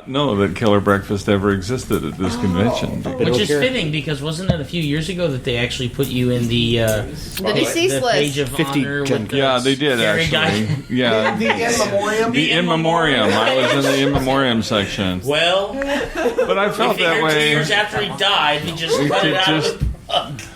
not know that Killer Breakfast ever existed at this convention. Which is fitting, because wasn't it a few years ago that they actually put you in the deceased page list? of 50 honor? Gen With the Yeah, they did scary actually. guy? Yeah, The in memoriam. the in memoriam. I was in the in memoriam section, Well, but I felt we that figured 2 way. years after he died, he just We cut could it out just- of his book.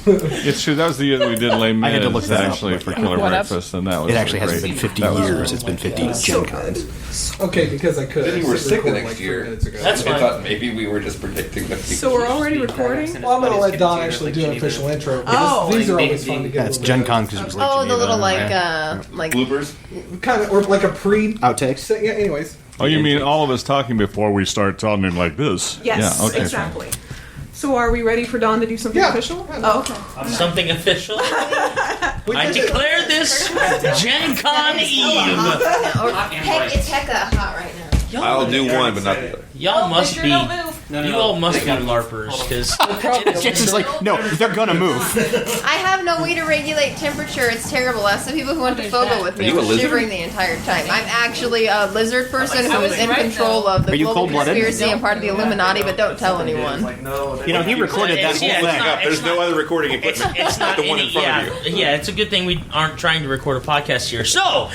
It's true. That was the year that we did Les I had to look Mis that up. actually for Killer What up? Breakfast, and that was It actually great. hasn't been 50 That was years. It's been 50 Gen Cons. Okay, because I could. Then you were sick the Record next 3 year. minutes ago. That's I fine. thought maybe we were just predicting that. So we're already recording? Well, I'm going to let Don actually do an official intro. Oh. These are always fun to get. That's Gen Con because it was like Oh, the Geneva, little right? like bloopers. kind of, or like a pre Outtakes? Yeah. Anyways, Oh, you mean all of us talking before we start talking like this? Yes, Yeah, okay, exactly. So are we ready for Dawn to do something Yeah. official? Oh, okay. Something official. I declare this Gen Con Eve. or it's hecka hot right now. I'll do one, but not the other. Y'all must be. Don't move. You all must be larpers, because It's just like, no, they're gonna move. I have no way to regulate temperature. It's terrible. Ask the people who went to Fogo with me. Are you I a was lizard? shivering the entire time. I'm actually a lizard person who is in control of Are the you global cold-blooded? conspiracy and part of the Illuminati, but don't tell anyone. You know, he recorded that whole Yeah, thing. it's not- There's no other recording It's, equipment. it's not the one any, in front yeah, of you. yeah, it's a good thing we aren't trying to record a podcast here. So, on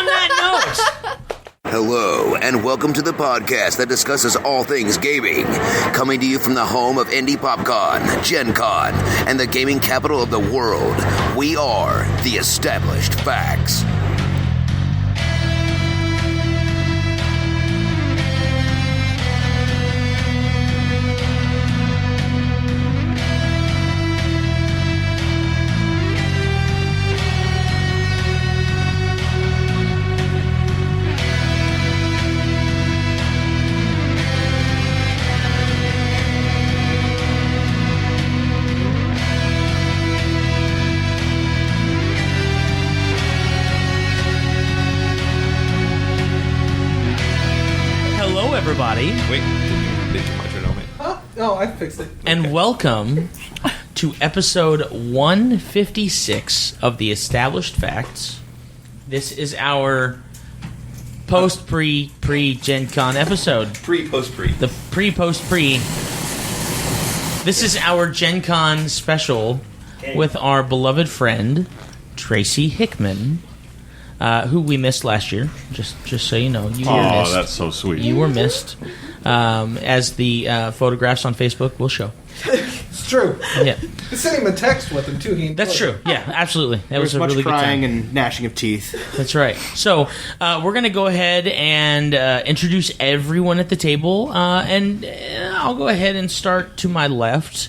that note, Hello, and welcome to the podcast that discusses all things gaming. Coming to you from the home of Indie PopCon, Gen Con, and the gaming capital of the world, we are the Established Facts. hello everybody, Wait, did you much or no, mate? huh? No, I fixed it. and welcome to episode 156 of the Established Facts. This is our pre-Gen Con episode. Pre-post-pre. The pre-post-pre. This is our Gen Con special with our beloved friend, Tracy Hickman, who we missed last year. Just so you know. You were Oh, missed. that's so sweet. You were missed. As the photographs on Facebook will show. It's true. Yeah, I sent him a text with him too. He that's true. Yeah, absolutely. That There was was a much really good crying time. and gnashing of teeth. That's right. So we're going to go ahead and introduce everyone at the table, and I'll go ahead and start to my left.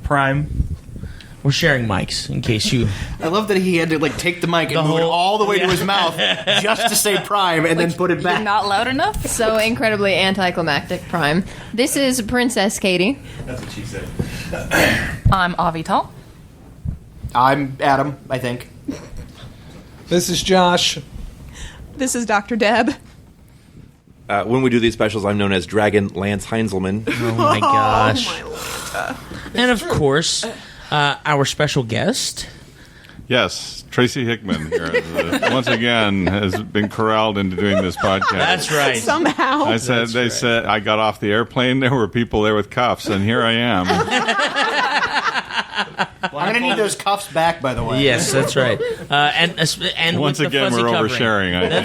Prime. We're sharing mics in case you. I love that he had to like take the mic and The move it whole- all the way yeah. to his mouth just to say Prime and then put it You're back. not loud enough? So incredibly anticlimactic, Prime. This is Princess Katie. That's what she said. I'm Avital. I'm Adam, I think. This is Josh. This is Dr. Deb. When we do these specials, I'm known as Dragon Lance Heinzelman. Oh my gosh! And of course, our special guest. Yes, Tracy Hickman here once again has been corralled into doing this podcast. That's right. Somehow. I said they said I got off the airplane. There were people there with cuffs, and here I am. I'm gonna need those cuffs back, by the way. Yes, that's right. And Once with the again, fuzzy we're covering. oversharing. I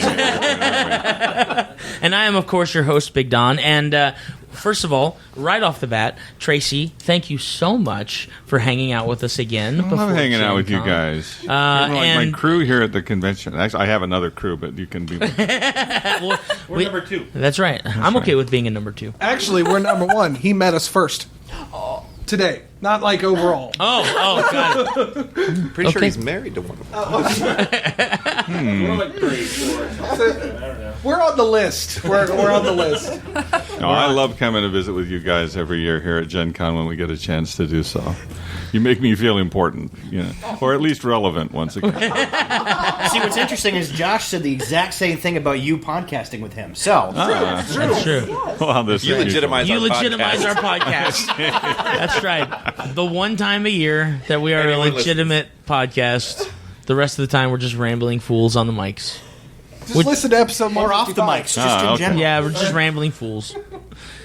think. And I am, of course, your host, Big Don. And first of all, right off the bat, Tracy, thank you so much for hanging out with us again. I love hanging out with you Gen Con. guys. You're like my and- crew here at the convention. Actually, I have another crew, but you can be. Well, We're number 2. That's right. I'm okay with being a number 2. Actually, we're number one. He met us first. Today, not like overall. Oh, got it. Pretty sure Okay. he's married to one of them. We're on the list. We're on the list. No, I love coming to visit with you guys every year here at Gen Con when we get a chance to do so. You make me feel important, or at least relevant once again. See, what's interesting is Josh said the exact same thing about you podcasting with him. So, That's true. Well, this You is legitimize You our legitimize podcast. our podcast. That's right. The one time a year that we are Anyone a legitimate podcast. The rest of the time, we're just rambling fools on the mics. Just listen to episode Or off the 155. mics, just in okay. general. Yeah, we're just rambling fools.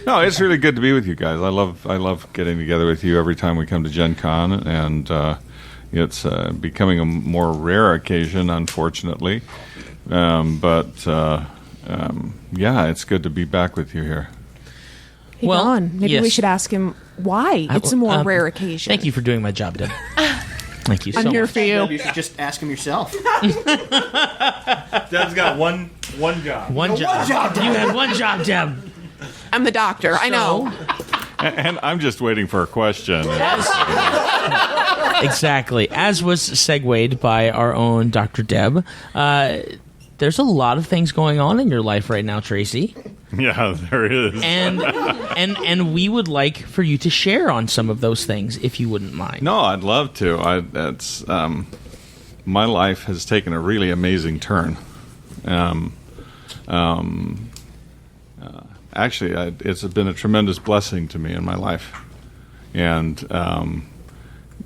No, it's really good to be with you guys. I love getting together with you every time we come to Gen Con, and it's becoming a more rare occasion, unfortunately. Yeah, it's good to be back with you here. Hey, Well, Don, maybe we yes. should ask him why it's a more rare occasion. Thank you for doing my job, Deb. Thank you so I'm here much. for you. You should just ask him yourself. Deb's got one job. One job. You had one job, Deb. I'm the doctor. I know. And I'm just waiting for a question. Exactly. As was segued by our own Dr. Deb, there's a lot of things going on in your life right now, Tracy. Yeah, there is. And we would like for you to share on some of those things, if you wouldn't mind. No, I'd love to. That's my life has taken a really amazing turn. Actually, it's been a tremendous blessing to me in my life, and kind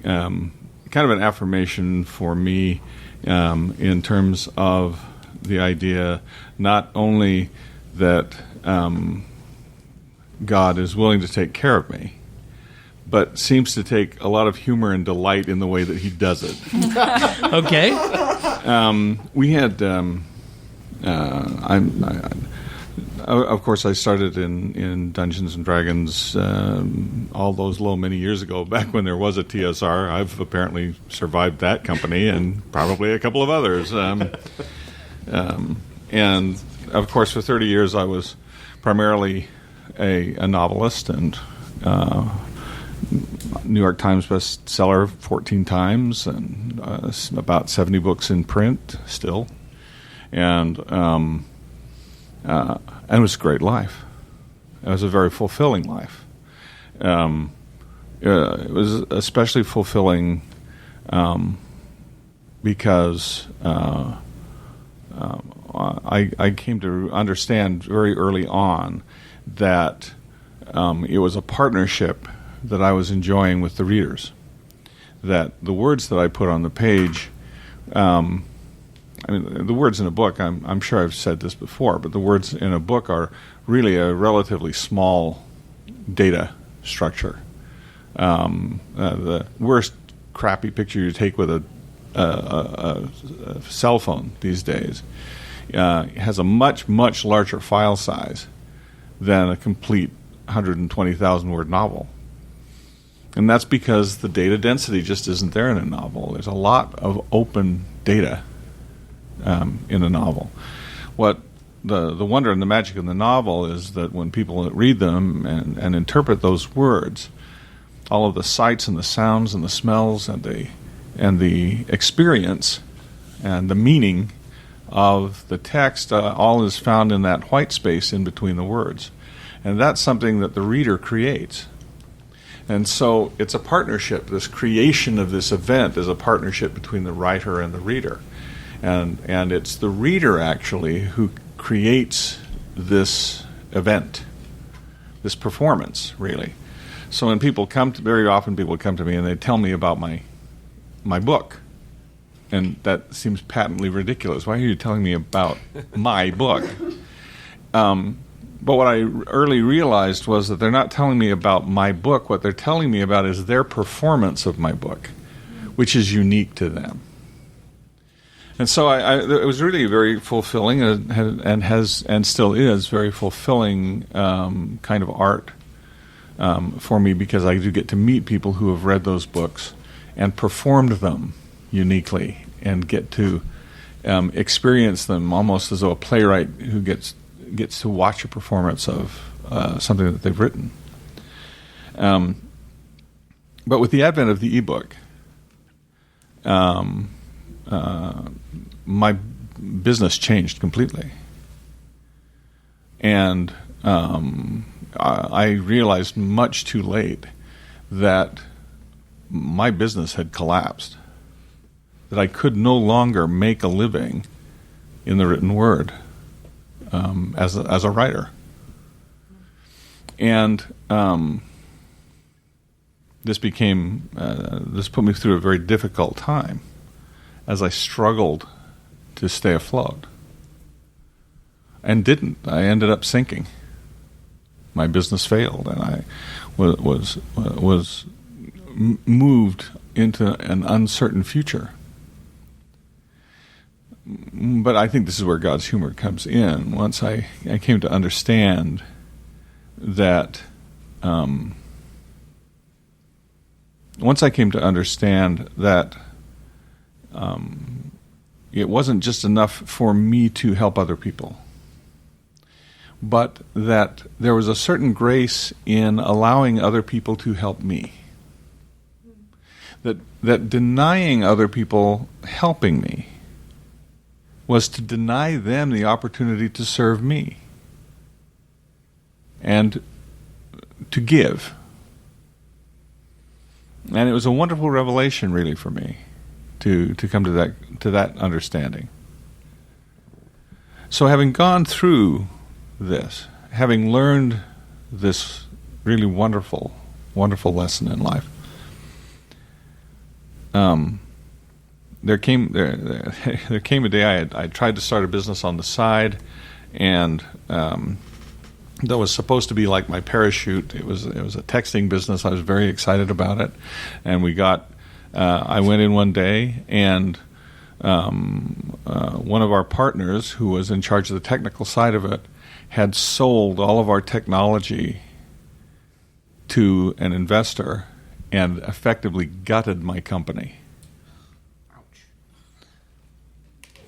of an affirmation for me in terms of the idea not only that God is willing to take care of me, but seems to take a lot of humor and delight in the way that he does it. Okay. We had, of course, I started in Dungeons and Dragons all those many years ago, back when there was a TSR. I've apparently survived that company and probably a couple of others. And, of course, for 30 years I was primarily a novelist and New York Times bestseller 14 times and about 70 books in print still. And it was a great life. It was a very fulfilling life. It was especially fulfilling because I came to understand very early on that it was a partnership that I was enjoying with the readers. That the words that I put on the page, the words in a book, I'm sure I've said this before, but the words in a book are really a relatively small data structure. The worst crappy picture you take with a cell phone these days has a much, much larger file size than a complete 120,000 word novel. And that's because the data density just isn't there in a novel. There's a lot of open data in a novel. What the wonder and the magic of the novel is that when people read them and interpret those words, all of the sights and the sounds and the smells and the experience and the meaning of the text all is found in that white space in between the words. And that's something that the reader creates. And so it's a partnership. This creation of this event is a partnership between the writer and the reader. And it's the reader, actually, who creates this event, this performance, really. So when people very often people come to me and they tell me about my book. And that seems patently ridiculous. Why are you telling me about my book? But what I early realized was that they're not telling me about my book. What they're telling me about is their performance of my book, which is unique to them. And so it was really very fulfilling and still is very fulfilling kind of art for me, because I do get to meet people who have read those books and performed them uniquely and get to experience them almost as though a playwright who gets to watch a performance of something that they've written. But with the advent of the ebook, my business changed completely. And I realized much too late that my business had collapsed, that I could no longer make a living in the written word as a writer. And this put me through a very difficult time as I struggled to stay afloat. and didn't. I ended up sinking. My business failed, and I was moved into an uncertain future. But I think this is where God's humor comes in. Once I came to understand that, it wasn't just enough for me to help other people, but that there was a certain grace in allowing other people to help me. That denying other people helping me was to deny them the opportunity to serve me and to give. And it was a wonderful revelation, really, for me to come to that understanding. So having gone through this, having learned this really wonderful, wonderful lesson in life, there came a day I tried to start a business on the side, and that was supposed to be like my parachute. It was a texting business. I was very excited about it, and I went in one day, and one of our partners, who was in charge of the technical side of it, had sold all of our technology to an investor and effectively gutted my company.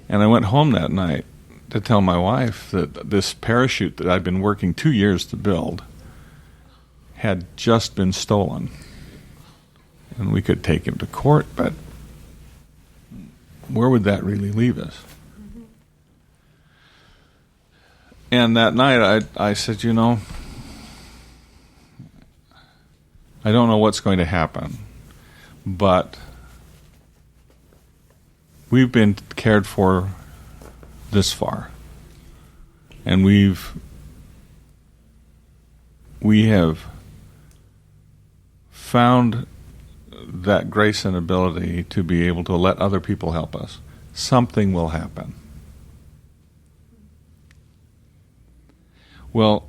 And I went home that night to tell my wife that this parachute that I'd been working 2 years to build had just been stolen. And we could take him to court, but where would that really leave us? Mm-hmm. And that night I said, I don't know what's going to happen, but we've been cared for this far, and we have found that grace and ability to be able to let other people help us. Something will happen. Well,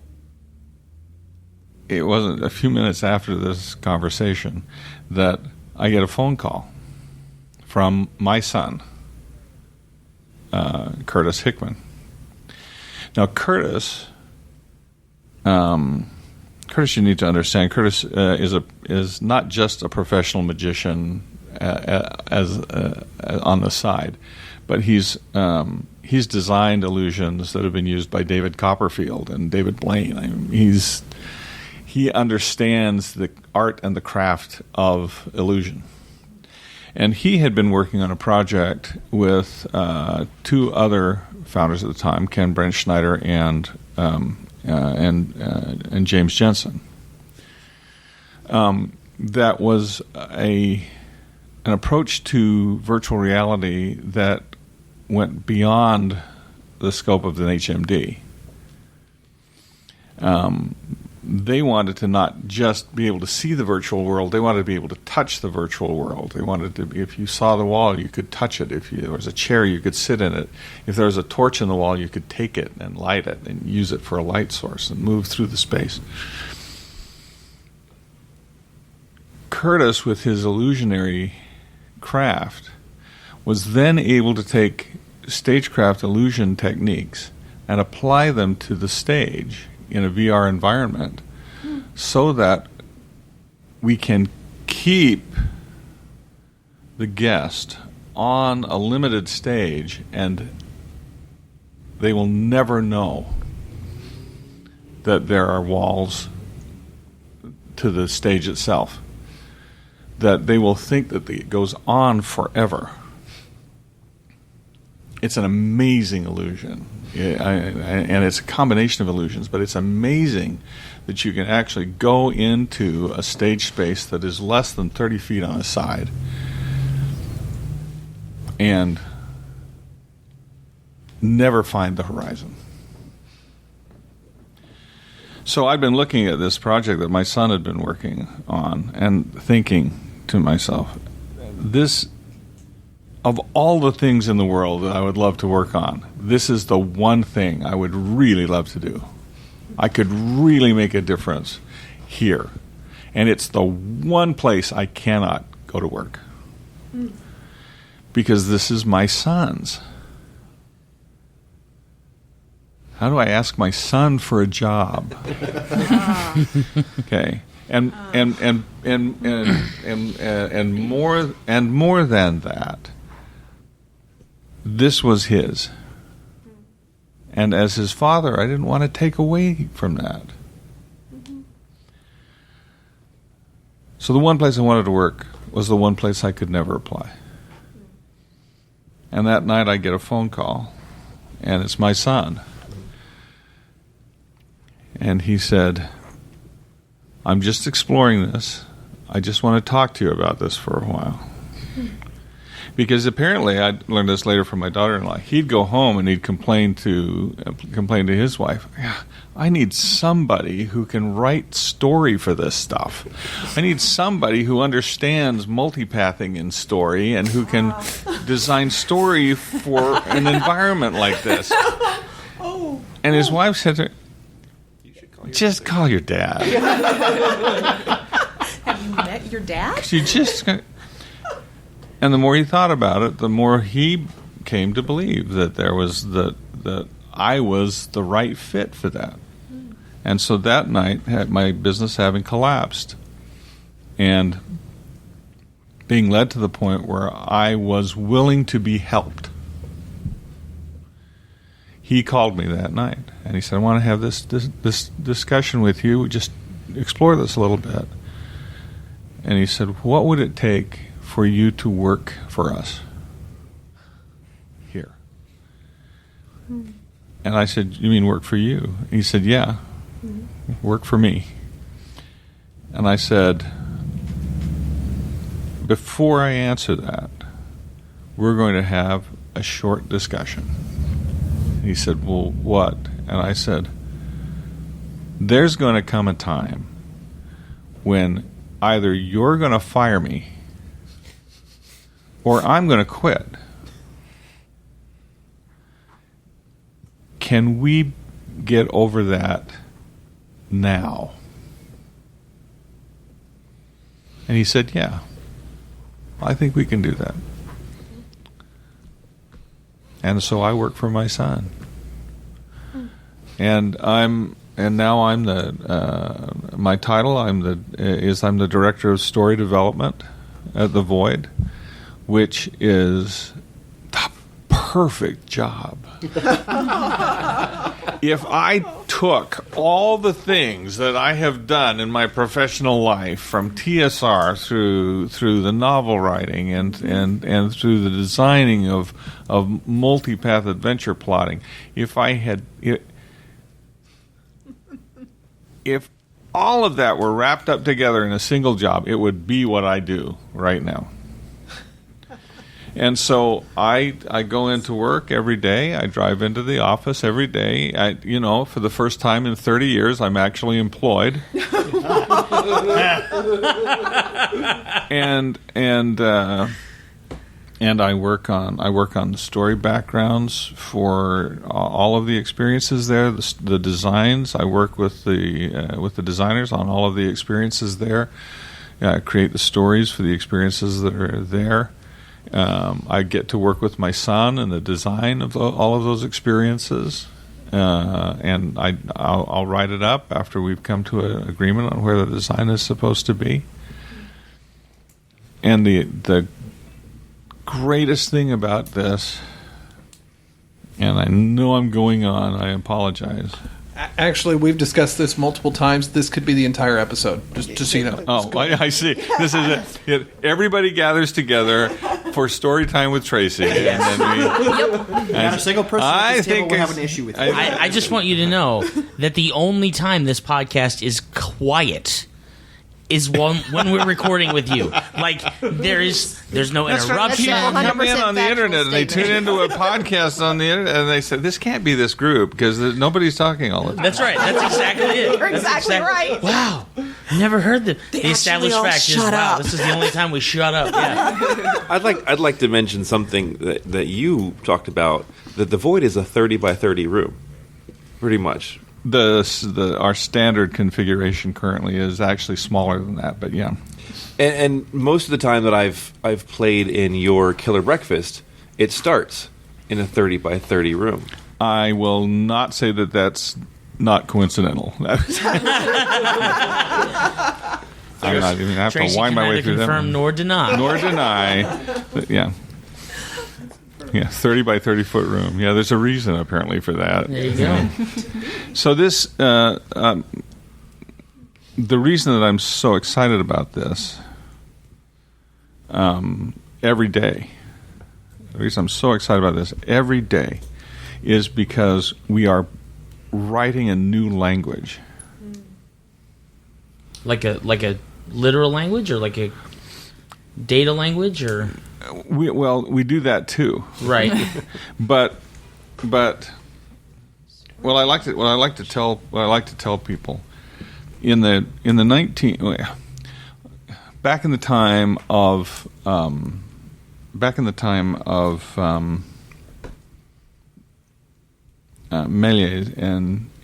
it wasn't a few minutes after this conversation that I get a phone call from my son, Curtis Hickman. Now, Curtis, you need to understand, Curtis is not just a professional magician as on the side, but he's designed illusions that have been used by David Copperfield and David Blaine. I mean, he understands the art and the craft of illusion. And he had been working on a project with two other founders at the time, Ken Brent-Schneider and James Jensen. That was an approach to virtual reality that went beyond the scope of an HMD. They wanted to not just be able to see the virtual world, they wanted to be able to touch the virtual world. They wanted to, if you saw the wall, you could touch it. If there was a chair, you could sit in it. If there was a torch in the wall, you could take it and light it and use it for a light source and move through the space. Curtis, with his illusionary craft, was then able to take stagecraft illusion techniques and apply them to the stage in a VR environment so that we can keep the guest on a limited stage and they will never know that there are walls to the stage itself, that they will think that it goes on forever. It's an amazing illusion. And it's a combination of illusions, but it's amazing that you can actually go into a stage space that is less than 30 feet on a side and never find the horizon. So I'd been looking at this project that my son had been working on and thinking to myself, this, of all the things in the world that I would love to work on, this is the one thing I would really love to do. I could really make a difference here. And it's the one place I cannot go to work. Because this is my son's. How do I ask my son for a job? Okay. And more than that, this was his. And as his father, I didn't want to take away from that. So the one place I wanted to work was the one place I could never apply. And that night I get a phone call, and it's my son. And he said, I'm just exploring this. I just want to talk to you about this for a while. Because apparently, I learned this later from my daughter-in-law, he'd go home and he'd complain to his wife, I need somebody who can write story for this stuff. I need somebody who understands multipathing in story and who can design story for an environment like this. And his wife said to her, just call your dad. Have you met your dad? She just... And the more he thought about it, the more he came to believe that that I was the right fit for that. And so that night, my business having collapsed and being led to the point where I was willing to be helped, he called me that night and he said, I want to have this discussion with you, just explore this a little bit. And he said, what would it take for you to work for us here? And I said, you mean work for you? He said, yeah, work for me. And I said, before I answer that, we're going to have a short discussion. He said, well, what? And I said, there's going to come a time when either you're going to fire me or I'm going to quit. Can we get over that now? And he said, yeah, I think we can do that. And so I work for my son. And now I'm my title I'm the director of story development at The Void, which is the perfect job. If I took all the things that I have done in my professional life, from TSR through the novel writing and through the designing of multipath adventure plotting, if all of that were wrapped up together in a single job, it would be what I do right now. And so I go into work every day. I drive into the office every day. For the first time in 30 years, I'm actually employed. and I work on the story backgrounds for all of the experiences there. The designs. I work with the designers on all of the experiences there. I create the stories for the experiences that are there. I get to work with my son in the design of all of those experiences, and I'll write it up after we've come to an agreement on where the design is supposed to be. And the greatest thing about this, and I know I'm going on, I apologize. Actually, we've discussed this multiple times. This could be the entire episode, just so you know. Oh, I see. This is it. Everybody gathers together for story time with Tracy. And then not a single person at this table will have an issue with you. I just want you to know that the only time this podcast is quiet is when we're recording with you. Like, there's no interruption. People come in on the internet and they tune into a podcast on the internet and they say, this can't be this group because nobody's talking all the time. That's right. That's exactly it. You're exactly right. Wow. Never heard the established fact is, wow, this is the only time we shut up. Yeah. I'd like to mention something that you talked about the Void is a 30 by 30 room, pretty much. Our standard configuration currently is actually smaller than that, but yeah. And most of the time that I've played in your Killer Breakfast, it starts in a 30 by 30 room. I will not say that that's not coincidental. I'm not even have Tracy to wind my way through them. confirm nor deny. Nor deny. But yeah. Yeah, 30 by 30 foot room. Yeah, there's a reason apparently for that. There you go. So this, the reason that I'm so excited about this, every day, the reason I'm so excited about this every day is because we are writing a new language. Like a literal language, or like a data language, or we do that too, right? but what I like to tell people in the 19 back in the time of Méliès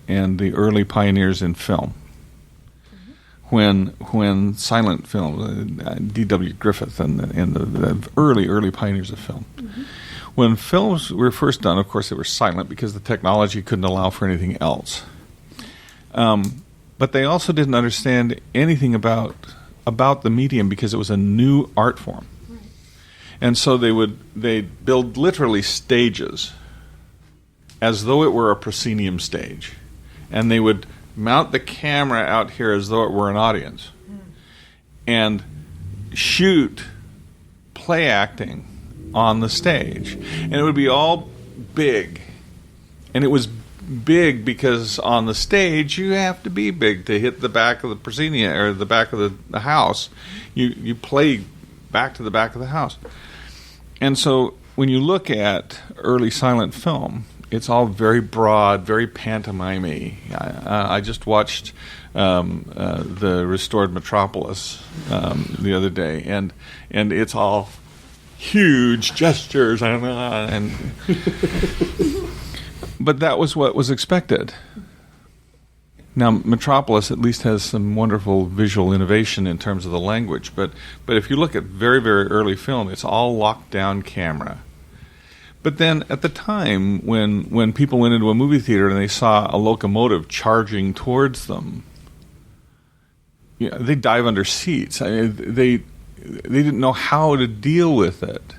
and the early pioneers in film. When silent film, D.W. Griffith and the early pioneers of film. Mm-hmm. When films were first done, of course, they were silent because the technology couldn't allow for anything else. But they also didn't understand anything about the medium because it was a new art form. Right. And so they'd build literally stages as though it were a proscenium stage. And they would mount the camera out here as though it were an audience and shoot play acting on the stage. And it would be all big. And it was big because on the stage you have to be big to hit the back of the proscenium or the back of the house. You play back to the back of the house. And so when you look at early silent film, it's all very broad, very pantomime-y. I just watched the restored Metropolis the other day, and it's all huge gestures, and but that was what was expected. Now, Metropolis at least has some wonderful visual innovation in terms of the language, but if you look at very, very early film, it's all locked-down camera. But then at the time when people went into a movie theater and they saw a locomotive charging towards them, they dive under seats. I mean, they didn't know how to deal with it.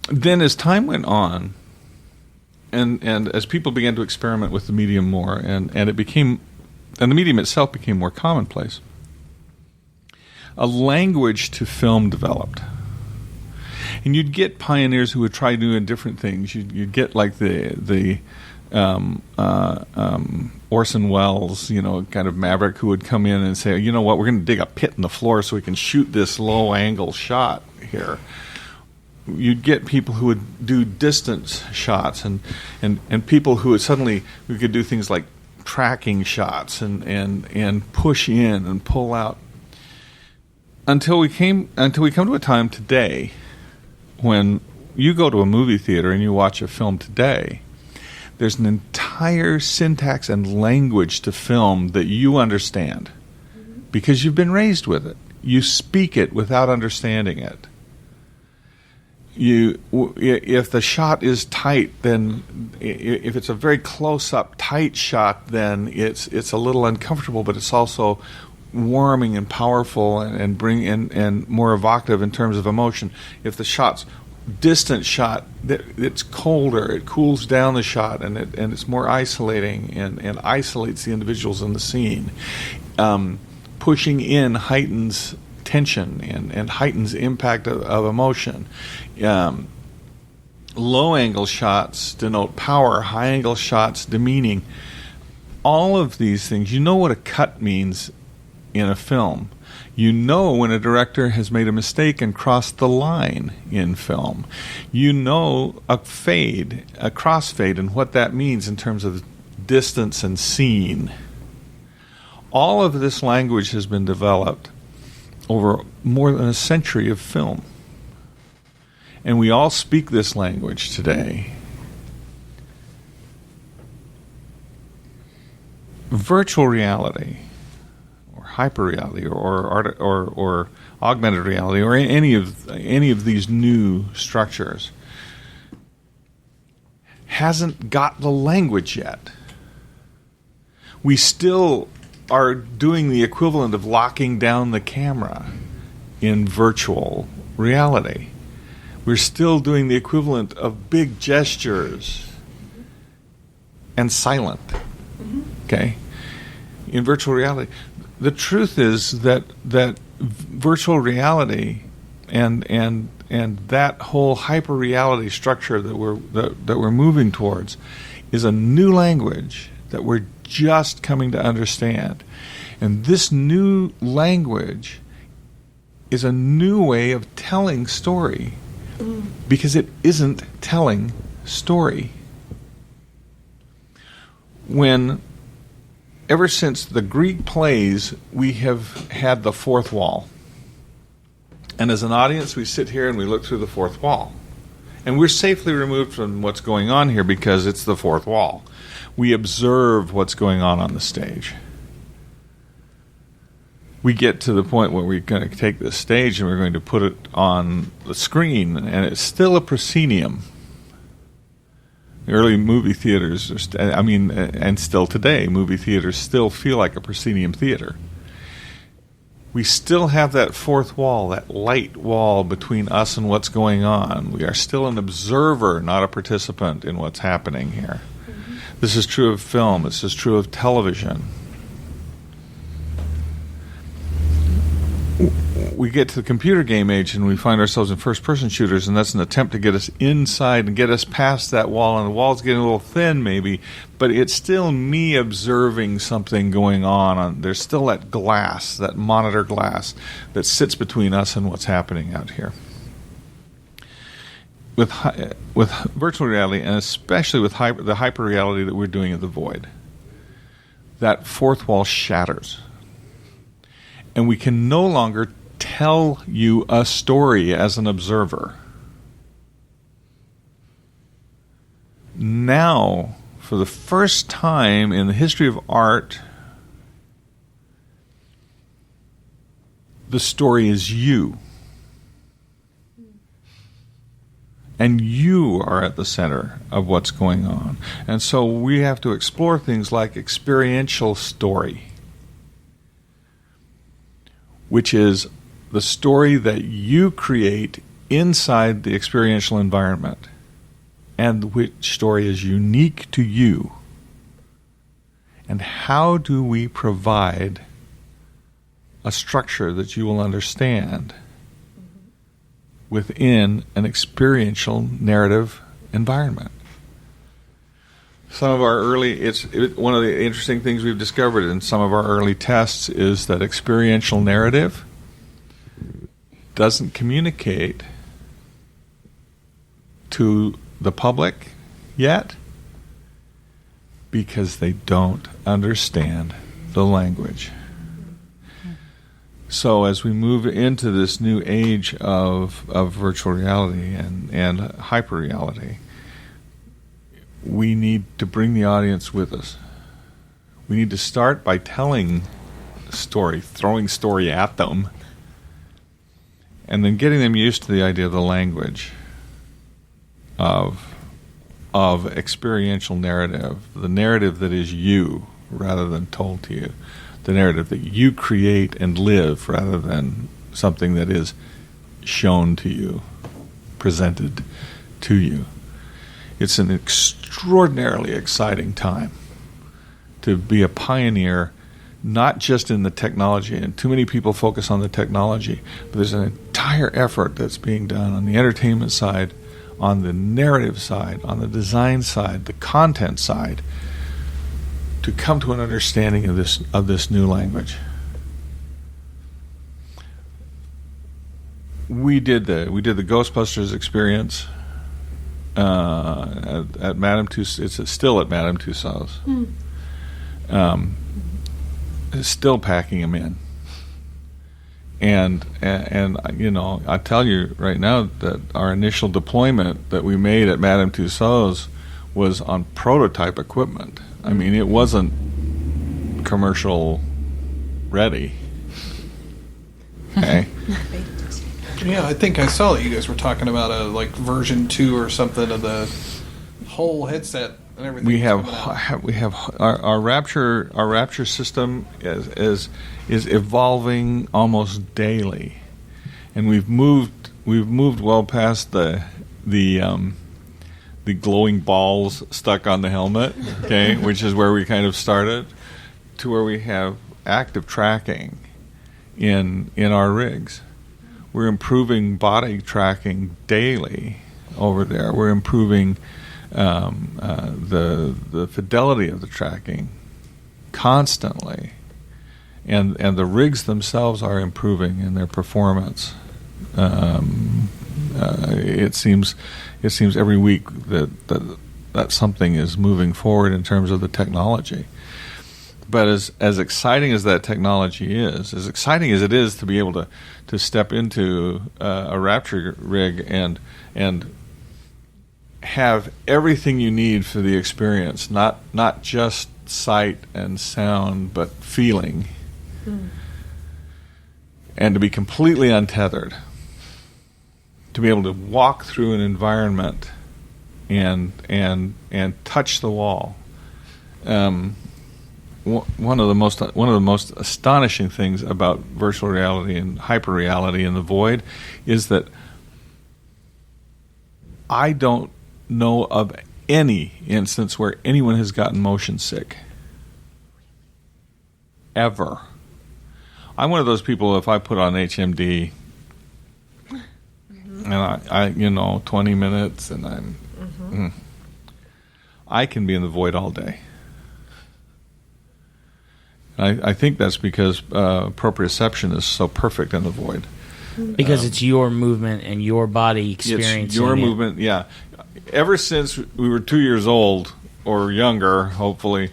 Then as time went on, and as people began to experiment with the medium more, and the medium itself became more commonplace, a language to film developed. And you'd get pioneers who would try doing different things. You'd get like the Orson Welles, kind of maverick who would come in and say, you know what, we're going to dig a pit in the floor so we can shoot this low-angle shot here. You'd get people who would do distance shots and people who would we could do things like tracking shots and push in and pull out. Until we come to a time today when you go to a movie theater and you watch a film today, there's an entire syntax and language to film that you understand because you've been raised with it. You speak it without understanding it. If the shot is tight, then if it's a very close-up, tight shot, then it's a little uncomfortable, but it's also warming and powerful and more evocative in terms of emotion. If the shot's distant shot, it's colder, it cools down the shot, and it's more isolating and isolates the individuals in the scene. Pushing in heightens tension and heightens impact of emotion. Low-angle shots denote power, high-angle shots demeaning. All of these things, you know what a cut means in a film. You know when a director has made a mistake and crossed the line in film. You know a crossfade, and what that means in terms of distance and scene. All of this language has been developed over more than a century of film. and we all speak this language today. Virtual reality, or hyperreality, or augmented reality, or any of these new structures hasn't got the language yet. We still are doing the equivalent of locking down the camera in virtual reality. We're still doing the equivalent of big gestures and silent. Okay? In virtual reality. The truth is that virtual reality and that whole hyper reality structure that we're moving towards is a new language that we're just coming to understand. And this new language is a new way of telling story because it isn't telling story. Ever since the Greek plays, we have had the fourth wall. And as an audience, we sit here and we look through the fourth wall. And we're safely removed from what's going on here because it's the fourth wall. We observe what's going on the stage. We get to the point where we're going to take this stage and we're going to put it on the screen, and it's still a proscenium. The early movie theaters, and still today, movie theaters still feel like a proscenium theater. We still have that fourth wall, that light wall between us and what's going on. We are still an observer, not a participant in what's happening here. Mm-hmm. This is true of film. This is true of television. We get to the computer game age and we find ourselves in first-person shooters, and that's an attempt to get us inside and get us past that wall, and the wall's getting a little thin maybe, but it's still me observing something going on. There's still that glass, that monitor glass, that sits between us and what's happening out here. With virtual reality, and especially with the hyper-reality that we're doing at the Void, that fourth wall shatters. And we can no longer tell you a story as an observer. Now, for the first time in the history of art, the story is you. And you are at the center of what's going on. And so we have to explore things like experiential story, which is the story that you create inside the experiential environment, and which story is unique to you. And how do we provide a structure that you will understand within an experiential narrative environment? Some of our one of the interesting things we've discovered in some of our early tests is that experiential narrative doesn't communicate to the public yet because they don't understand the language. So as we move into this new age of virtual reality and hyper-reality, we need to bring the audience with us. We need to start by telling story, throwing story at them, and then getting them used to the idea of the language of experiential narrative, the narrative that is you rather than told to you, the narrative that you create and live rather than something that is shown to you, presented to you. It's an extraordinarily exciting time to be a pioneer, not just in the technology, and too many people focus on the technology, but there's an entire effort that's being done on the entertainment side, on the narrative side, on the design side, the content side, to come to an understanding of this new language. We did the Ghostbusters experience at Madame Tussauds. It's still at Madame Tussauds. Still packing them in. And I tell you right now that our initial deployment that we made at Madame Tussauds was on prototype equipment. I mean, it wasn't commercial ready. Okay. Yeah, I think I saw that you guys were talking about a version 2 or something of the whole headset and everything. We have our Rapture system is evolving almost daily, and we've moved well past the glowing balls stuck on the helmet, okay, which is where we kind of started, to where we have active tracking in our rigs. We're improving body tracking daily over there. We're improving the fidelity of the tracking constantly, and the rigs themselves are improving in their performance. It seems every week that something is moving forward in terms of the technology. But as exciting as that technology is, as exciting as it is to be able to step into a Rapture rig and have everything you need for the experience, not just sight and sound, but feeling, and to be completely untethered, to be able to walk through an environment and touch the wall. One of the most astonishing things about virtual reality and hyper reality in the void is that I don't know of any instance where anyone has gotten motion sick. Ever. I'm one of those people, if I put on HMD and I 20 minutes and I can be in the void all day. I think that's because proprioception is so perfect in the void. Because it's your movement and your body experiencing it's your movement, yeah. Ever since we were 2 years old, or younger, hopefully,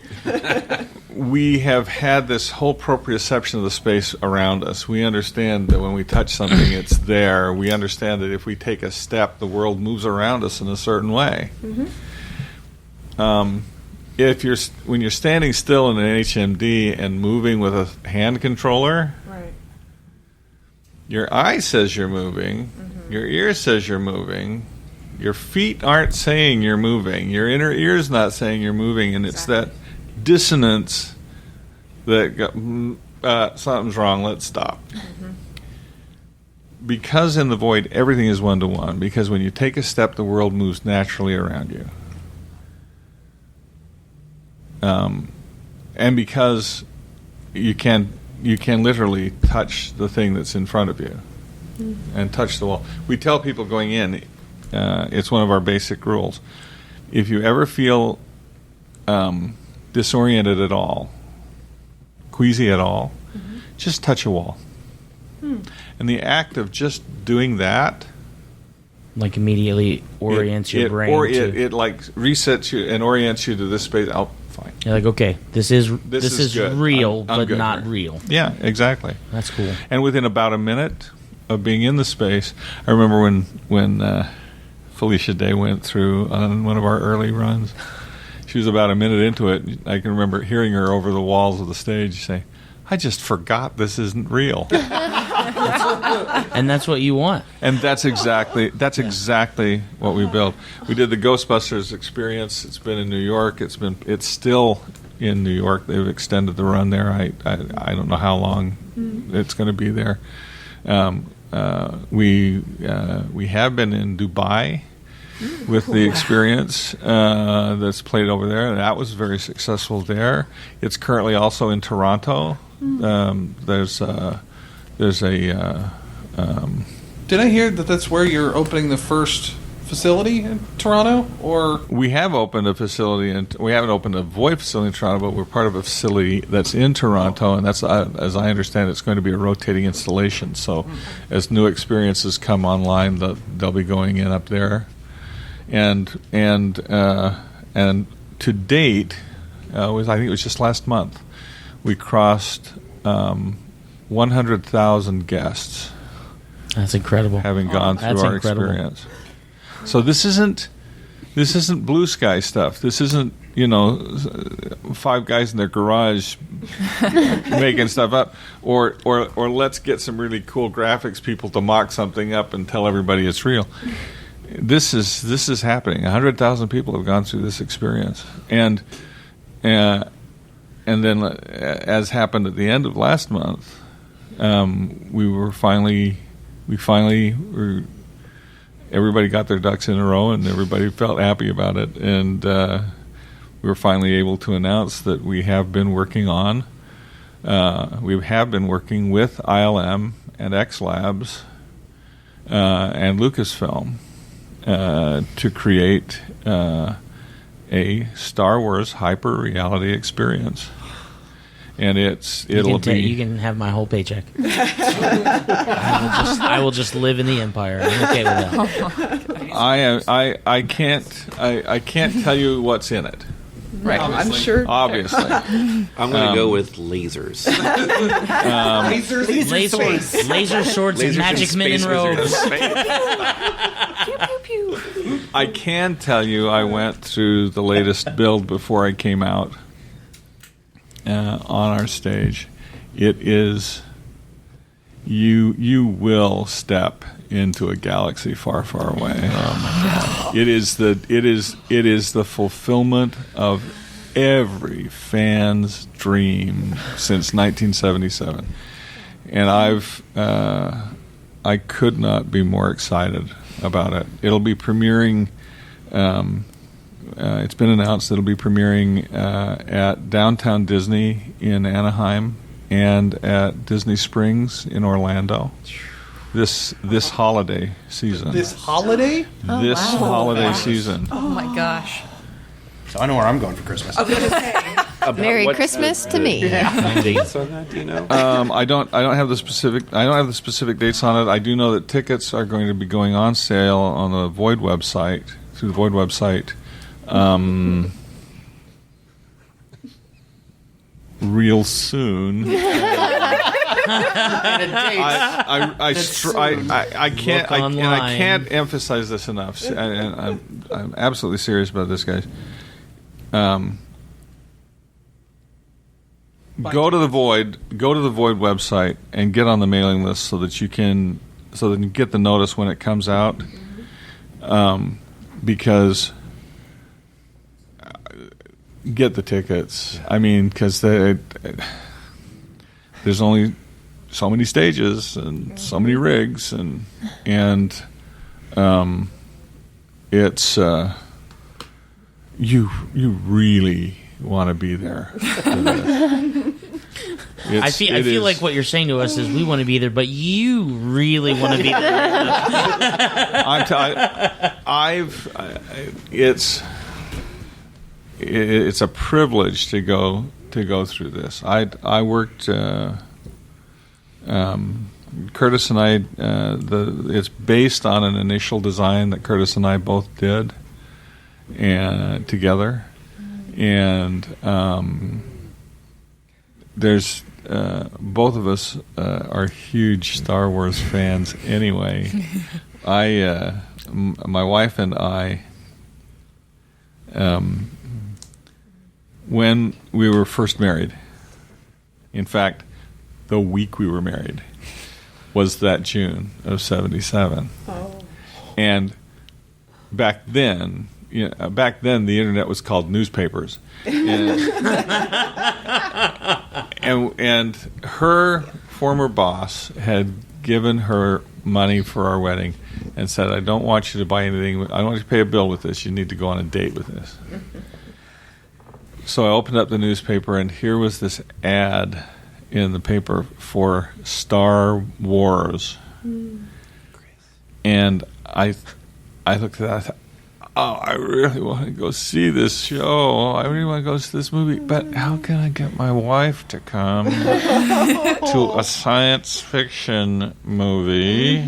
we have had this whole proprioception of the space around us. We understand that when we touch something, it's there. We understand that if we take a step, the world moves around us in a certain way. When you're standing still in an HMD and moving with a hand controller, Right. your eye says you're moving, your ear says you're moving, your feet aren't saying you're moving, your inner ear's not saying you're moving, and it's that dissonance that something's wrong, let's stop. Because in the void everything is one-to-one, because when you take a step the world moves naturally around you. And because you can literally touch the thing that's in front of you and touch the wall. We tell people going in, it's one of our basic rules. If you ever feel disoriented at all, queasy at all, just touch a wall. And the act of just doing that, like, immediately orients your brain. Or it like resets you and orients you to this space. Oh, fine. You're like, okay, this is good. real, I'm but good not here. real. Yeah, exactly. That's cool. And within about a minute of being in the space, I remember when Felicia Day went through on one of our early runs. She was about a minute into it. I can remember hearing her over the walls of the stage say, "I just forgot this isn't real." And that's what you want. And that's exactly what we built. We did the Ghostbusters experience. It's been in New York. It's still in New York. They've extended the run there. I don't know how long it's going to be there. We have been in Dubai with the experience that's played over there, and that was very successful there. It's currently also in Toronto. There's a Did I hear that that's where you're opening the first facility in Toronto? Or we have opened a facility, and we haven't opened a void facility in Toronto, but we're part of a facility that's in Toronto, and that's, as I understand, it's going to be a rotating installation. So, as new experiences come online, they'll be going in up there, and to date, I think it was just last month, we crossed 1 100,000 guests That's incredible. having gone through That's our incredible. experience. So this isn't blue sky stuff. This isn't, 5 guys in their garage making stuff up, or let's get some really cool graphics people to mock something up and tell everybody it's real. This is happening. 100,000 people have gone through this experience, and then as happened at the end of last month, everybody got their ducks in a row, and everybody felt happy about it, and we were finally able to announce that we have been working with ILM and X Labs and Lucasfilm to create a Star Wars hyper reality experience. And you can have my whole paycheck. I will just live in the Empire. I'm okay with that. I can't tell you what's in it. Right. I'm sure. Obviously. I'm going to go with lasers. Laser swords and magic men in robes. Pew, pew, pew. I can tell you I went through the latest build before I came out on our stage. It is you will step into a galaxy far, far away. Oh my God! It is the fulfillment of every fan's dream since 1977, and I could not be more excited about it. It'll be premiering. It's been announced that it'll be premiering at Downtown Disney in Anaheim and at Disney Springs in Orlando this holiday season. This holiday? Holiday season. Oh my gosh. So I know where I'm going for Christmas. I was going to say. Merry Christmas to me. Dates on that, do you know? I don't have the specific dates on it. I do know that tickets are going to be going on sale on the Void website through the Void website. Real soon. I can't emphasize this enough, and I'm absolutely serious about this, guys. Go to the Void website and get on the mailing list so that you get the notice when it comes out, because. Get the tickets. I mean, because there's only so many stages and so many rigs, and it's you really want to be there. I feel like what you're saying to us is we want to be there, but you really want to be there. It's a privilege to go through this. I worked. Curtis and I. It's based on an initial design that Curtis and I both did, and together, and there's both of us are huge Star Wars fans. Anyway, my wife and I. When we were first married, in fact, the week we were married was that June of '77. Oh. And back then the internet was called newspapers, and her former boss had given her money for our wedding and said, "I don't want you to buy anything. I don't want you to pay a bill with this. You need to go on a date with this." So I opened up the newspaper, and here was this ad in the paper for Star Wars. And I looked at that. I thought, oh, I really want to go see this show. I really want to go see this movie. But how can I get my wife to come to a science fiction movie?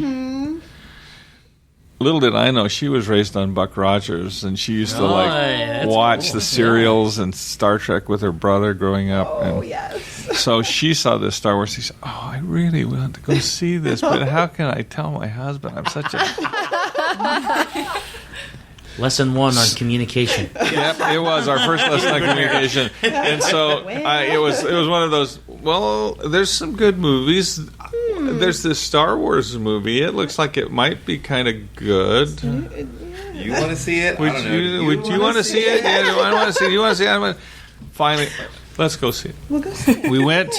Little did I know she was raised on Buck Rogers, and she used to that's watch cool. the serials and Star Trek with her brother growing up. Oh, and yes. so she saw this Star Wars. She said, "Oh, I really want to go see this, but how can I tell my husband I'm such a..." Lesson 1 on communication. Yep, it was our first lesson on communication, and so it was one of those. Well, there's some good movies. There's this Star Wars movie. It looks like it might be kind of good. You want to see it? Would you want to see it? Yeah, I want to see it. You want to see it? Finally, let's go see it. We'll go see it. We went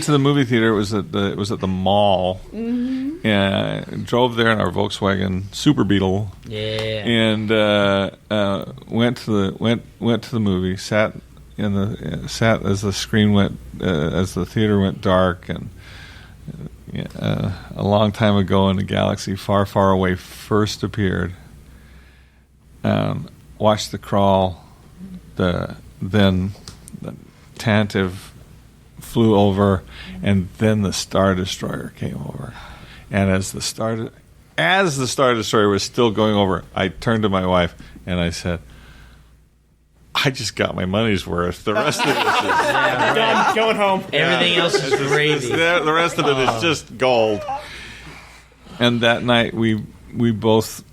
to the movie theater. It was at the mall. Mm-hmm. And drove there in our Volkswagen Super Beetle. Yeah. And went to the movie. Sat as the screen went as the theater went dark, and a long time ago in a galaxy far, far away first appeared. Watched the crawl. Then the Tantive flew over, and then the Star Destroyer came over. And as the Star Destroyer was still going over, I turned to my wife and I said, "I just got my money's worth. The rest of it is Done. Going home. Everything else is gravy. the rest of it is just gold." And that night we both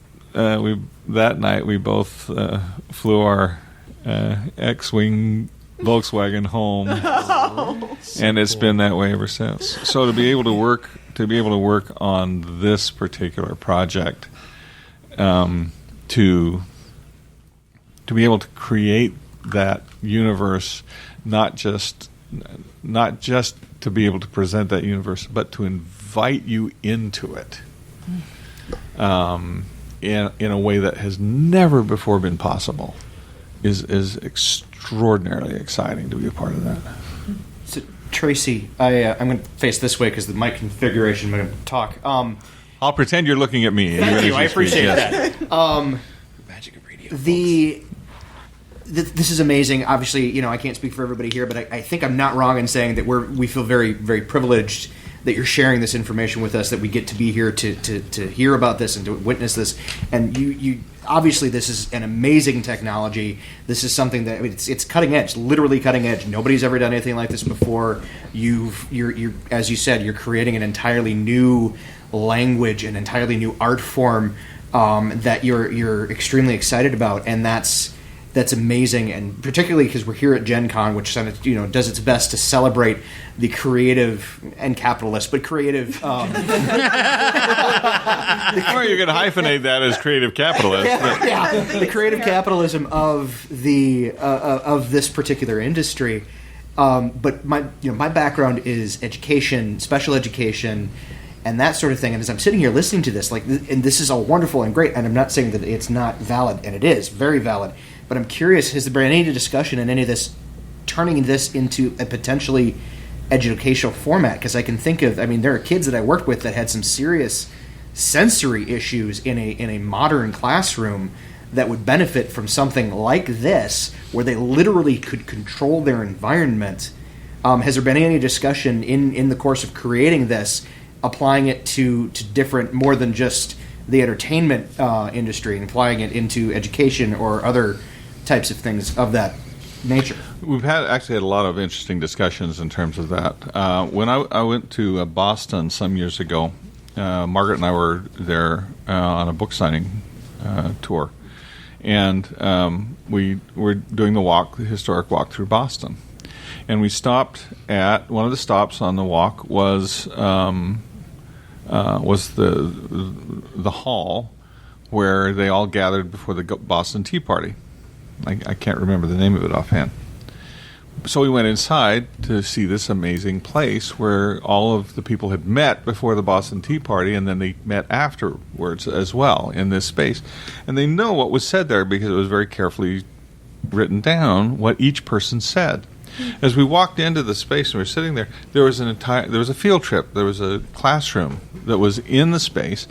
flew our X-wing Volkswagen home, and it's been that way ever since. So to be able to work on this particular project, to be able to create that universe, not just to be able to present that universe, but to invite you into it, in a way that has never before been possible, is extraordinarily exciting to be a part of that. So, Tracy, I'm going to face this way because the mic configuration. I'm going to talk. I'll pretend you're looking at me. Thank you. I As speak, appreciate yes. that. Magic of radio. This is amazing. Obviously, I can't speak for everybody here, but I think I'm not wrong in saying that we feel very, very privileged that you're sharing this information with us, that we get to be here to hear about this and to witness this. And you obviously, this is an amazing technology. This is something that it's cutting edge, literally cutting edge. Nobody's ever done anything like this before. You're as you said, you're creating an entirely new language, an entirely new art form that you're extremely excited about, and that's amazing, and particularly because we're here at Gen Con, which does its best to celebrate the creative and capitalist, but creative. Or you can hyphenate that as creative capitalist. Yeah, the creative capitalism of this particular industry. But my background is education, special education, and that sort of thing. And as I'm sitting here listening to this, and this is all wonderful and great, and I'm not saying that it's not valid, and it is very valid. But I'm curious, has there been any discussion in any of this turning this into a potentially educational format? Because I can think of, there are kids that I worked with that had some serious sensory issues in a modern classroom that would benefit from something like this, where they literally could control their environment. Has there been any discussion in the course of creating this, applying it to different, more than just the entertainment industry, and applying it into education or other types of things of that nature? We've actually had a lot of interesting discussions in terms of that. When I went to Boston some years ago, Margaret and I were there on a book signing tour, and we were doing the historic walk through Boston, and we stopped at one of the stops on the walk was the hall where they all gathered before the Boston Tea Party. I can't remember the name of it offhand. So we went inside to see this amazing place where all of the people had met before the Boston Tea Party, and then they met afterwards as well in this space. And they know what was said there because it was very carefully written down what each person said. As we walked into the space and we were sitting there, there was a field trip. There was a classroom that was in the space,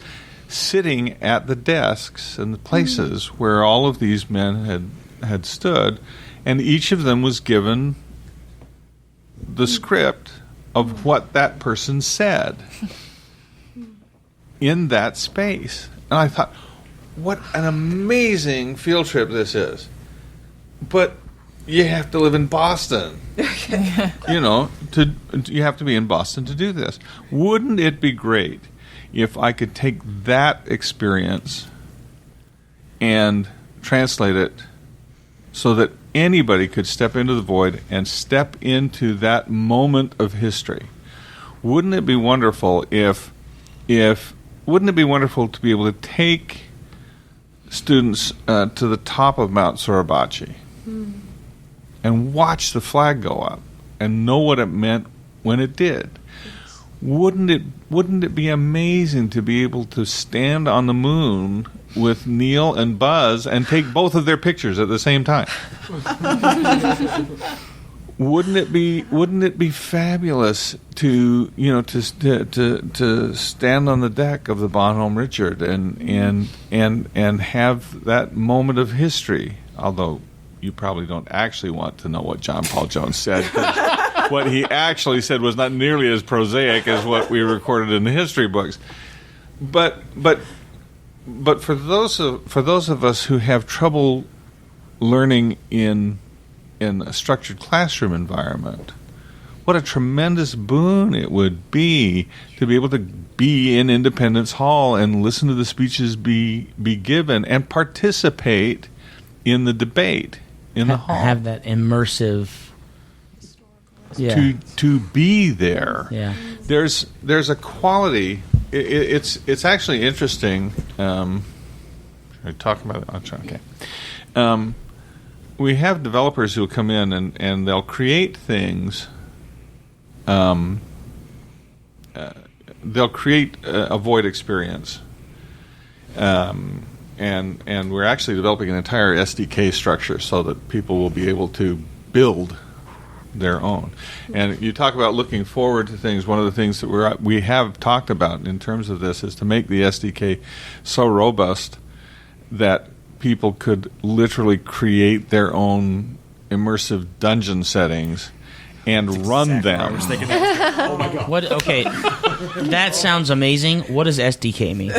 sitting at the desks and the places where all of these men had stood, and each of them was given the script of what that person said in that space. And I thought, what an amazing field trip this is. But you have to live in Boston. You know, you have to be in Boston to do this. Wouldn't it be great if I could take that experience and translate it so that anybody could step into the void and step into that moment of history? Wouldn't it be wonderful wouldn't it be wonderful to be able to take students to the top of Mount Suribachi and watch the flag go up and know what it meant when it did? Wouldn't it be amazing to be able to stand on the moon with Neil and Buzz and take both of their pictures at the same time? Wouldn't it be fabulous to stand on the deck of the Bonhomme Richard and have that moment of history? Although you probably don't actually want to know what John Paul Jones said, 'cause what he actually said was not nearly as prosaic as what we recorded in the history books. But for those of us who have trouble learning in a structured classroom environment, what a tremendous boon it would be to be able to be in Independence Hall and listen to the speeches be given and participate in the debate in the hall. Have that immersive. To be there. Yeah. There's a quality. It's actually interesting. Should I talk about it? Okay. We have developers who will come in and they'll create things. They'll create a void experience. And we're actually developing an entire SDK structure so that people will be able to build their own. And you talk about looking forward to things. One of the things that we have talked about in terms of this is to make the SDK so robust that people could literally create their own immersive dungeon settings and run them. Oh my god! What? Okay, that sounds amazing. What does SDK mean?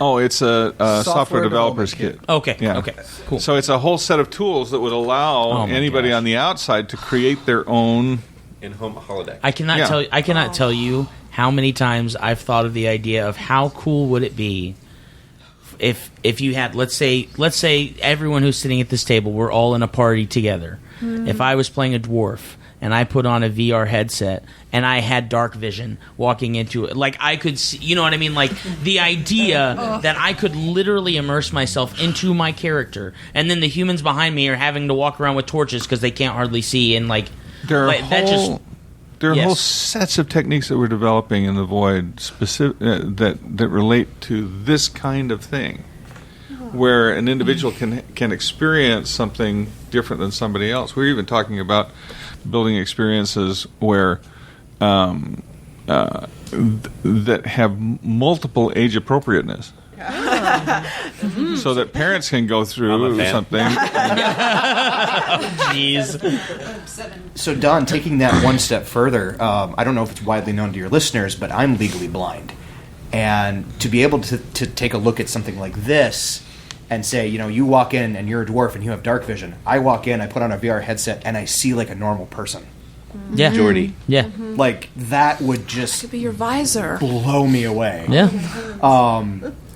Oh, it's a software developer's kit. Okay. Yeah. Okay. Cool. So it's a whole set of tools that would allow anybody on the outside to create their own in-home holodeck. I cannot tell you how many times I've thought of the idea of how cool would it be if you had, let's say everyone who's sitting at this table, we're all in a party together. If I was playing a dwarf and I put on a VR headset and I had dark vision walking into it, like I could see, you know what I mean? Like the idea that I could literally immerse myself into my character, and then the humans behind me are having to walk around with torches because they can't hardly see, and like there are Yes. whole sets of techniques that we're developing in the Void that relate to this kind of thing, where an individual can experience something different than somebody else. We're even talking about building experiences where that have multiple age appropriateness. So that parents can go through something. Jeez. So, Don, taking that one step further, I don't know if it's widely known to your listeners, but I'm legally blind. And to be able to take a look at something like this and say, you know, you walk in and you're a dwarf and you have dark vision. I walk in, I put on a VR headset, and I see like a normal person. Yeah. Jordy. Yeah. Like, that would just Could be your visor. blow me away. Yeah.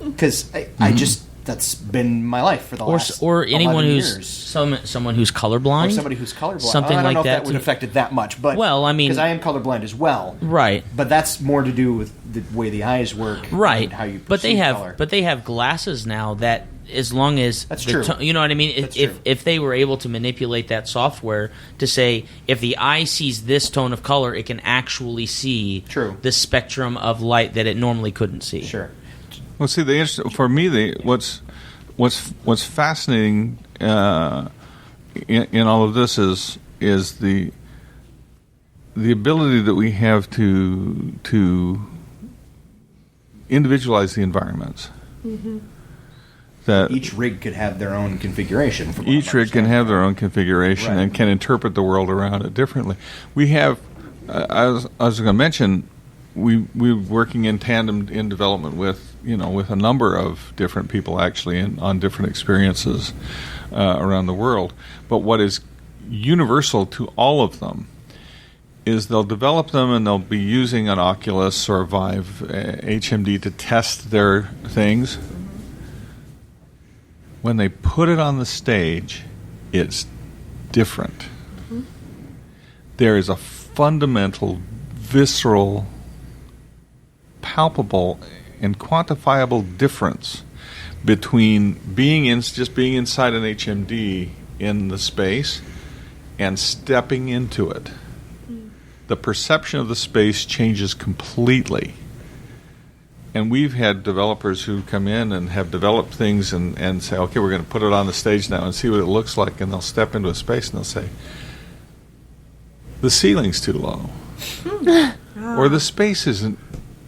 Because I just, that's been my life for the last Or anyone 11 who's years. someone who's colorblind. Or somebody who's colorblind. Something I don't like know that if that would too. affect it that much. But, Well, I mean- because I am colorblind as well. Right. But that's more to do with the way the eyes work. Right. And how you but they perceive color. have glasses now that, as long as That's the true. you know what I mean. That's If true. if they were able to manipulate that software to say, if the eye sees this tone of color, it can actually see True. the spectrum of light that it normally couldn't see. Sure. Well, see, for me, what's fascinating in all of this is the ability that we have to individualize the environments. Mm-hmm. That Each rig could have their own configuration. From what each I'm rig can have their own configuration Right. and can interpret the world around it differently. We have, I was going to mention, we're working in tandem in development with with a number of different people actually on different experiences around the world. But what is universal to all of them is they'll develop them and they'll be using an Oculus or a Vive HMD to test their things. When they put it on the stage, it's different. There is a fundamental, visceral, palpable, and quantifiable difference between just being inside an HMD in the space and stepping into it. The perception of the space changes completely. And we've had developers who come in and have developed things and say, okay, we're going to put it on the stage now and see what it looks like. And they'll step into a space and they'll say, the ceiling's too low. Or the space isn't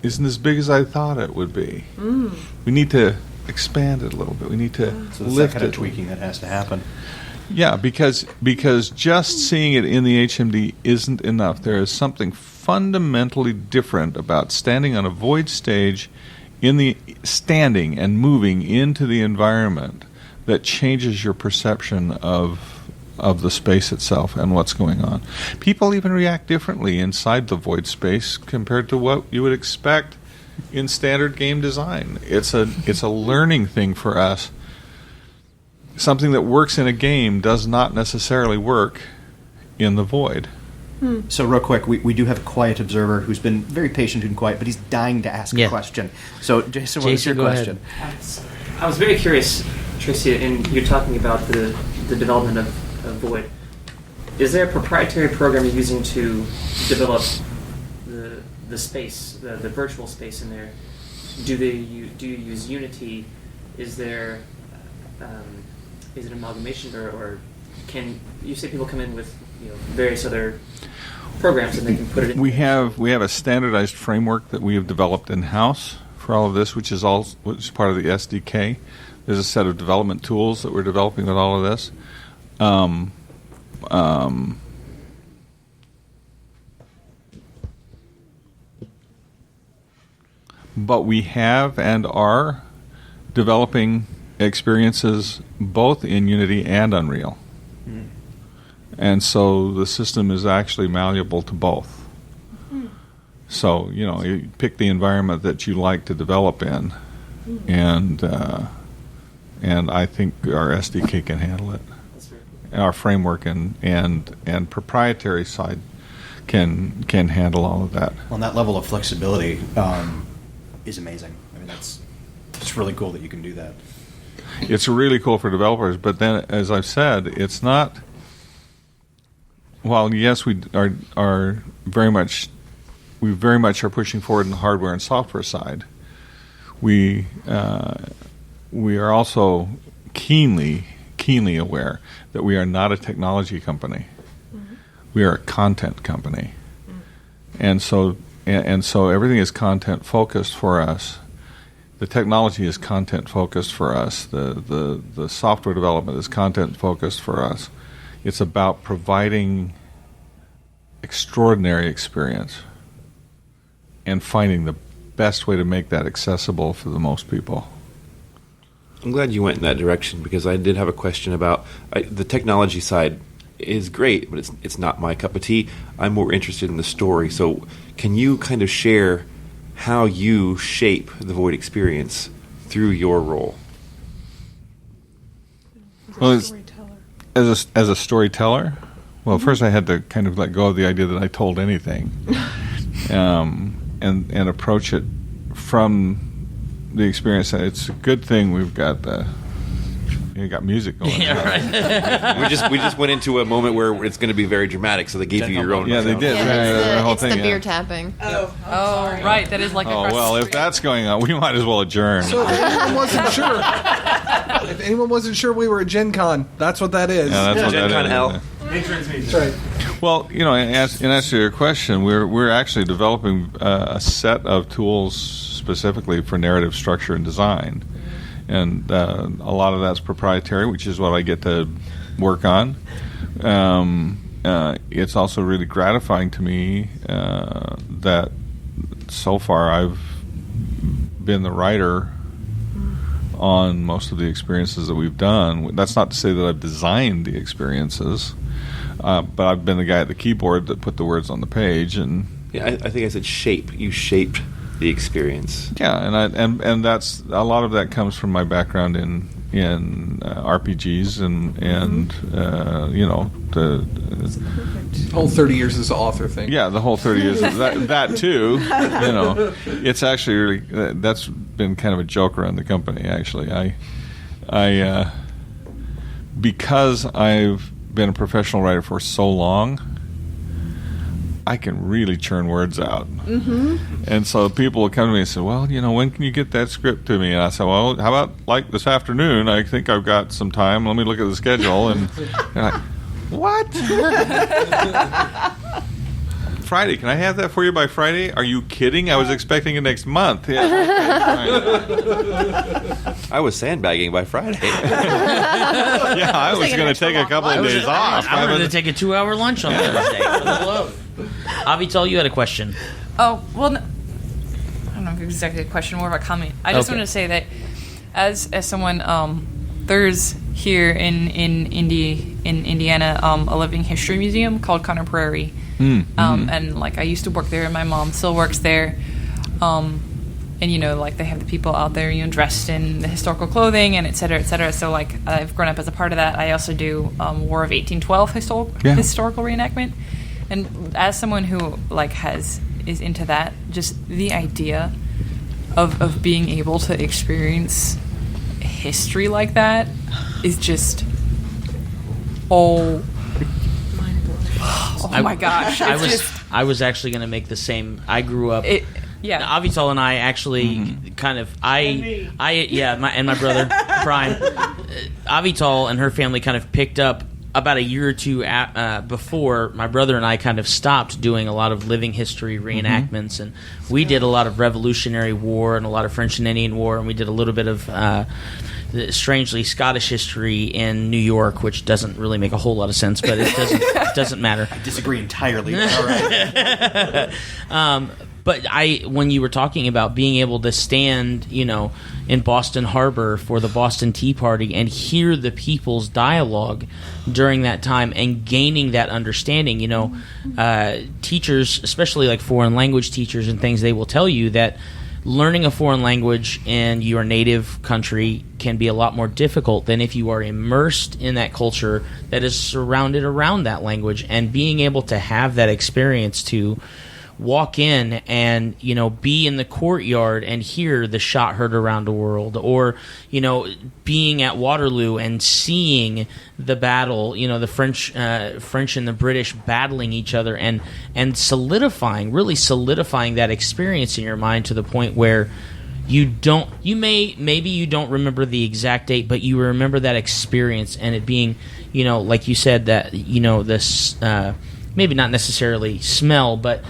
as big as I thought it would be. We need to expand it a little bit. We need to So there's lift that kind it. of tweaking that has to happen. Yeah, because just seeing it in the HMD isn't enough. There is something fundamentally different about standing on a void stage, standing and moving into the environment that changes your perception of the space itself and what's going on. People even react differently inside the void space compared to what you would expect in standard game design. It's a learning thing for us. Something that works in a game does not necessarily work in the void. So real quick, we do have a quiet observer who's been very patient and quiet, but he's dying to ask a question. So Jason, what is your go question? I was very curious, Tracy, and you're talking about the development of Void. Is there a proprietary program you're using to develop the space, the virtual space in there? Do you use Unity? Is there is it amalgamation, or can you say people come in with various other programs and they can put it in? We have a standardized framework that we have developed in-house for all of this, which is part of the SDK. There's a set of development tools that we're developing with all of this. But we have and are developing experiences both in Unity and Unreal. And so the system is actually malleable to both. So, you pick the environment that you like to develop in, and I think our SDK can handle it. Our framework and proprietary side can handle all of that. Well, and that level of flexibility is amazing. I mean, it's really cool that you can do that. It's really cool for developers, but then, as I've said, it's not. While yes, we very much are pushing forward in the hardware and software side. We are also keenly aware that we are not a technology company. We are a content company, and so everything is content focused for us. The technology is content focused for us. The software development is content focused for us. It's about providing extraordinary experience and finding the best way to make that accessible for the most people. I'm glad you went in that direction, because I did have a question about the technology side is great, but it's not my cup of tea. I'm more interested in the story. So can you kind of share how you shape the Void experience through your role? Well, as a storyteller, well, first I had to kind of let go of the idea that I told anything, and approach it from the experience. It's a good thing we've got music going. Yeah, right. we just went into a moment where it's going to be very dramatic, so they gave you your own. Yeah, they did. Yeah, The whole it's thing, the beer yeah. tapping. Oh, right. That is like Oh well, if that's going on, we might as well adjourn. So if anyone wasn't sure we were at Gen Con, that's what that is. Yeah, that's what Gen that Con is. L. That's right. Well, in answer to your question, we're actually developing a set of tools specifically for narrative structure and design, and a lot of that's proprietary, which is what I get to work on. It's also really gratifying to me that so far I've been the writer on most of the experiences that we've done. That's not to say that I've designed the experiences, but I've been the guy at the keyboard that put the words on the page. And yeah, I think I said shape. You shaped the experience. Yeah, and that's a lot of that comes from my background in RPGs and the whole 30 years as an author thing. Yeah, the whole 30 years that too. It's actually really that's been kind of a joke around the company. Actually, I because I've been a professional writer for so long, I can really churn words out. Mm-hmm. And so people will come to me and say, well, when can you get that script to me? And I say, well, how about like this afternoon? I think I've got some time. Let me look at the schedule. And they're like, what? Friday, can I have that for you by Friday? Are you kidding? I was expecting it next month. Yeah, okay, I was sandbagging by Friday. Yeah, I was going to take a couple of days off. I was going to take a 2-hour lunch on Thursday. For the love. Avital, you had a question. Oh, well, no, I don't know if it's exactly a question, more of a comment. I just want to say that as someone, there's here in Indiana a living history museum called Contemporary. Mm-hmm. And like I used to work there, and my mom still works there. And like they have the people out there, dressed in the historical clothing and et cetera, et cetera. So like I've grown up as a part of that. I also do War of 1812 historical reenactment. And as someone who is into that, just the idea of being able to experience history like that is just my gosh! I was actually going to make the same. I grew up. Avital and I actually kind of my brother Prime. Avital and her family kind of picked up about a year or two before my brother and I kind of stopped doing a lot of living history reenactments, and we did a lot of Revolutionary War and a lot of French and Indian War, and we did a little bit of strangely Scottish history in New York, which doesn't really make a whole lot of sense, but it doesn't matter. I disagree entirely. All right. But when you were talking about being able to stand, in Boston Harbor for the Boston Tea Party and hear the people's dialogue during that time and gaining that understanding, teachers, especially like foreign language teachers and things, they will tell you that learning a foreign language in your native country can be a lot more difficult than if you are immersed in that culture that is surrounded around that language, and being able to have that experience to walk in and be in the courtyard and hear the shot heard around the world, or being at Waterloo and seeing the battle, the French and the British battling each other, and really solidifying that experience in your mind to the point where maybe you don't remember the exact date, but you remember that experience, and it being like you said, that this maybe not necessarily smell, but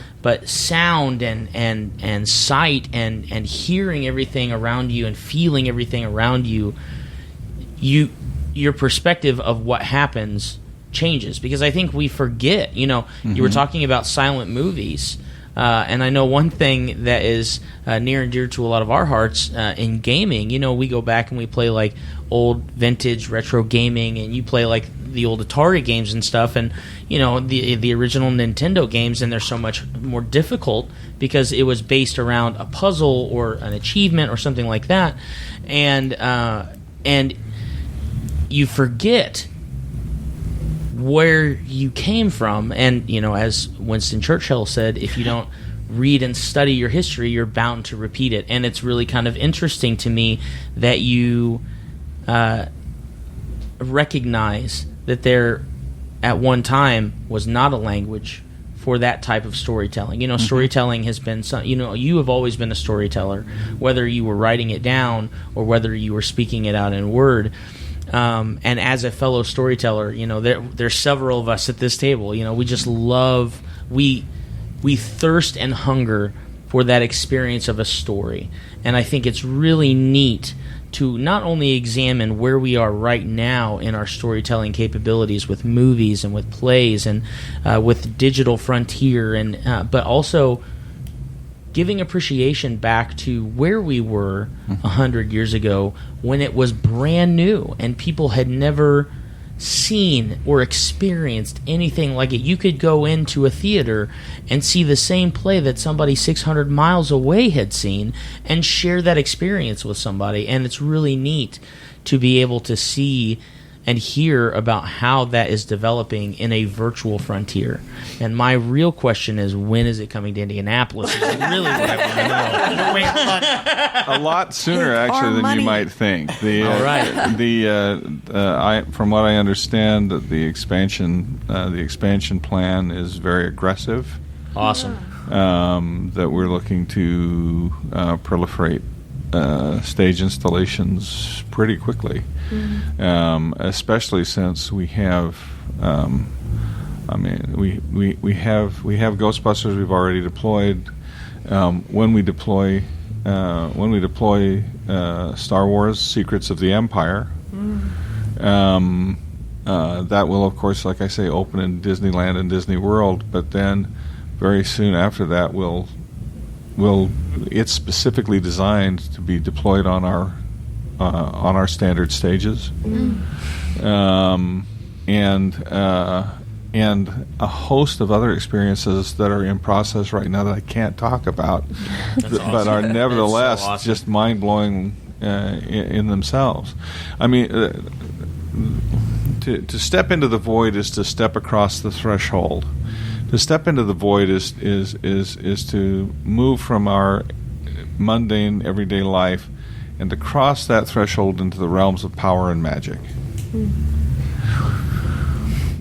sound and sight and hearing everything around you and feeling everything around you, your perspective of what happens changes, because I think we forget. You were talking about silent movies, and I know one thing that is near and dear to a lot of our hearts in gaming. We go back and we play like old vintage retro gaming, and you play like the old Atari games and stuff, and the original Nintendo games, and they're so much more difficult because it was based around a puzzle or an achievement or something like that, and you forget where you came from, and as Winston Churchill said, if you don't read and study your history, you're bound to repeat it. And it's really kind of interesting to me that you recognize that there at one time was not a language for that type of storytelling. Storytelling has been you have always been a storyteller, whether you were writing it down or whether you were speaking it out in word. And as a fellow storyteller, there's several of us at this table. We just love, we thirst and hunger for that experience of a story. And I think it's really neat to not only examine where we are right now in our storytelling capabilities with movies and with plays and with digital frontier, and but also giving appreciation back to where we were 100 years ago when it was brand new and people had never seen or experienced anything like it. You could go into a theater and see the same play that somebody 600 miles away had seen and share that experience with somebody, and it's really neat to be able to see and hear about how that is developing in a virtual frontier. And my real question is, when is it coming to Indianapolis? Is really what I want to know. A lot sooner, actually, than you might think. All right. From what I understand, the expansion plan is very aggressive. Awesome. That we're looking to proliferate stage installations pretty quickly, especially since we have. We have Ghostbusters we've already deployed. When we deploy Star Wars: Secrets of the Empire, that will, of course, like I say, open in Disneyland and Disney World. But then, very soon after that, it's specifically designed to be deployed on our standard stages, and a host of other experiences that are in process right now that I can't talk about, but are nevertheless just mind-blowing in themselves. I mean, to step into the void is to step across the threshold. To step into the void is to move from our mundane everyday life and to cross that threshold into the realms of power and magic.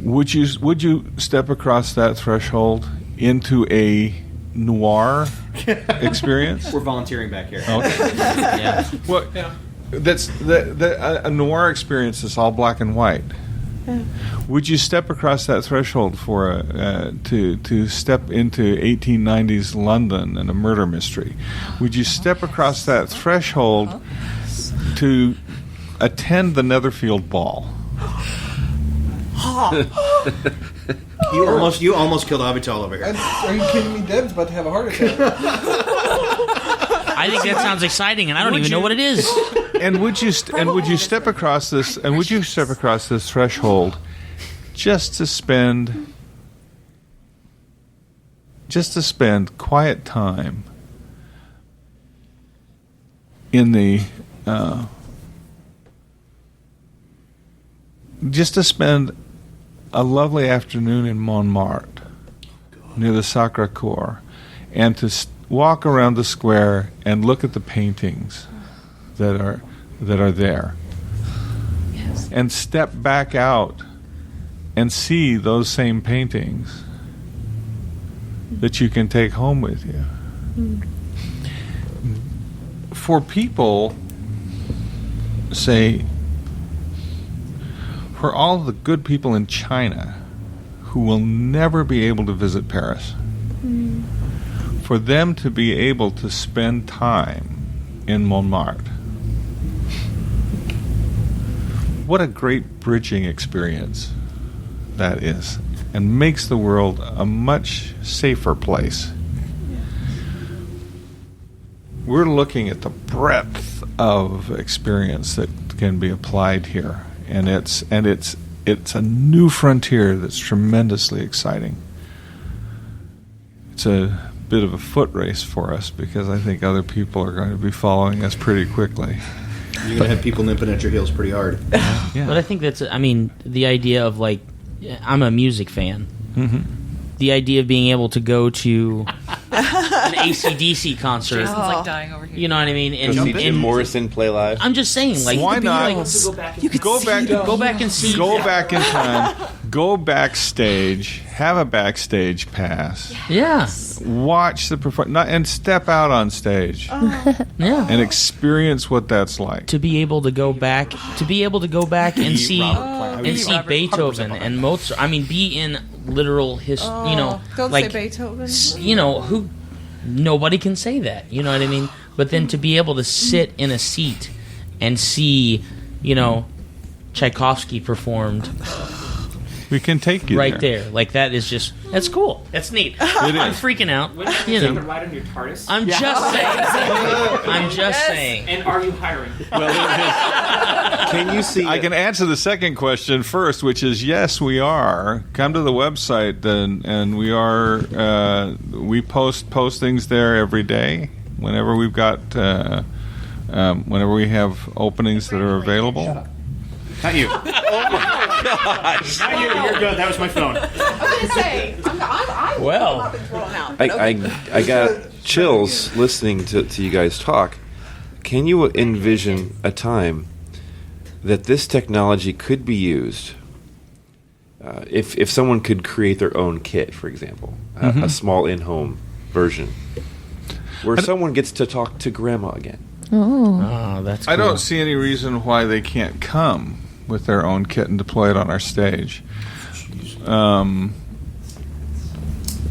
Would you step across that threshold into a noir experience? We're volunteering back here. Okay. Yeah. Well, that's a noir experience is all black and white. Would you step across that threshold for to step into 1890s London and a murder mystery? Would you step across that threshold to attend the Netherfield Ball? You almost killed Avital over here. Are you kidding me? Deb's about to have a heart attack. I think that sounds exciting, and I don't even know what it is. And would you step across this? And would you step across this threshold just to spend quiet time in the just to spend a lovely afternoon in Montmartre near the Sacré-Cœur, and to walk around the square and look at the paintings that are there, Yes. and step back out and see those same paintings that you can take home with you. For people, say, for all the good people in China who will never be able to visit Paris, for them to be able to spend time in Montmartre, what a great bridging experience that is, and makes the world a much safer place. We're looking at the breadth of experience that can be applied here, and it's a new frontier that's tremendously exciting. It's a bit of a foot race for us because I think other people are going to be following us pretty quickly. You're going to have people nipping at your heels pretty hard. Yeah. But I think that's, I mean, the idea of, like, I'm a music fan. Mm-hmm. The idea of being able to go to an AC/DC concert. Jason's like dying over here. You know what I mean? Go see Jim Morrison play live. I'm just saying, like, Why not? Like, Go back and see. Go back in time. Go backstage. Have a backstage pass. Yeah. Watch the performance and step out on stage Yeah. and experience what that's like. To be able to go back, and see Beethoven and Mozart. I mean, be in literal Don't like, say Beethoven. Who nobody can say that. You know what I mean? But then to be able to sit in a seat and see, Tchaikovsky performed. We can take you right there. Like that is just that's cool. That's neat. I'm freaking out. Wouldn't you take a ride on your TARDIS? I'm just saying. I'm just saying. And are you hiring? Can you see? I can answer the second question first, which is yes, we are. Come to the website, and we are. We post postings there every day. Whenever we've got, whenever we have openings that are available. Not you. Oh my gosh. Not you. You're good. That was my phone. I was going to say, I'm Well. up and thrown out. I got chills listening to you guys talk. Can you envision a time that this technology could be used if someone could create their own kit, for example, a small in-home version, where someone gets to talk to grandma again? Oh, that's cool. I don't see any reason why they can't come with their own kit and deploy it on our stage. And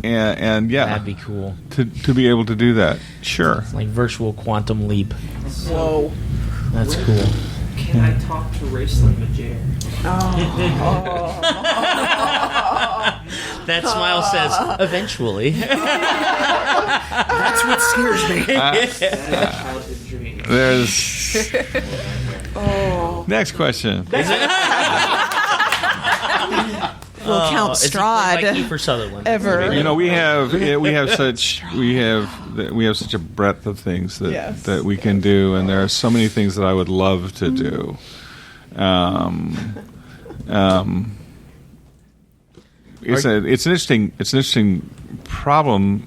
yeah, That'd be cool. to be able to do that. Sure. Like virtual quantum leap. Whoa. That's cool. Can I talk to Ray Slimager? That smile says, eventually. That's what scares me. That's a childhood dream. There's next question. We'll count It's Strahd like Kiefer Sutherland. ever. You know, we have such a breadth of things that we can do, and there are so many things that I would love to do. It's an interesting problem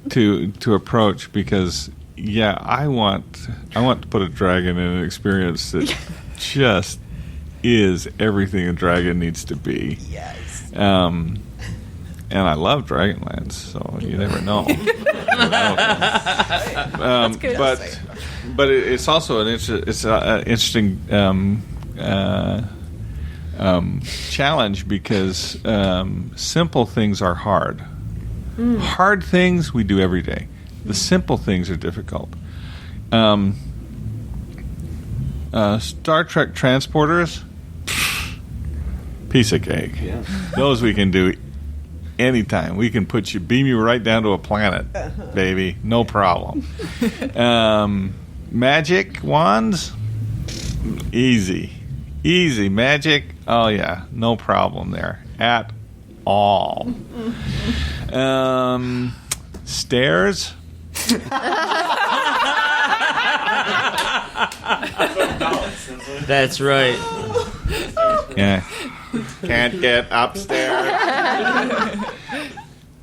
to approach, because I want to put a dragon in an experience that just is everything a dragon needs to be. Yes. And I love Dragonlance, so you never know. But it's also an interesting challenge, because simple things are hard. Hard things we do every day. The simple things are difficult. Star Trek transporters, piece of cake. Yeah. Those we can do anytime. We can beam you right down to a planet, baby. No problem. Magic wands, easy magic. Oh yeah, no problem there at all. Stairs. That's right. Yeah. Can't get upstairs.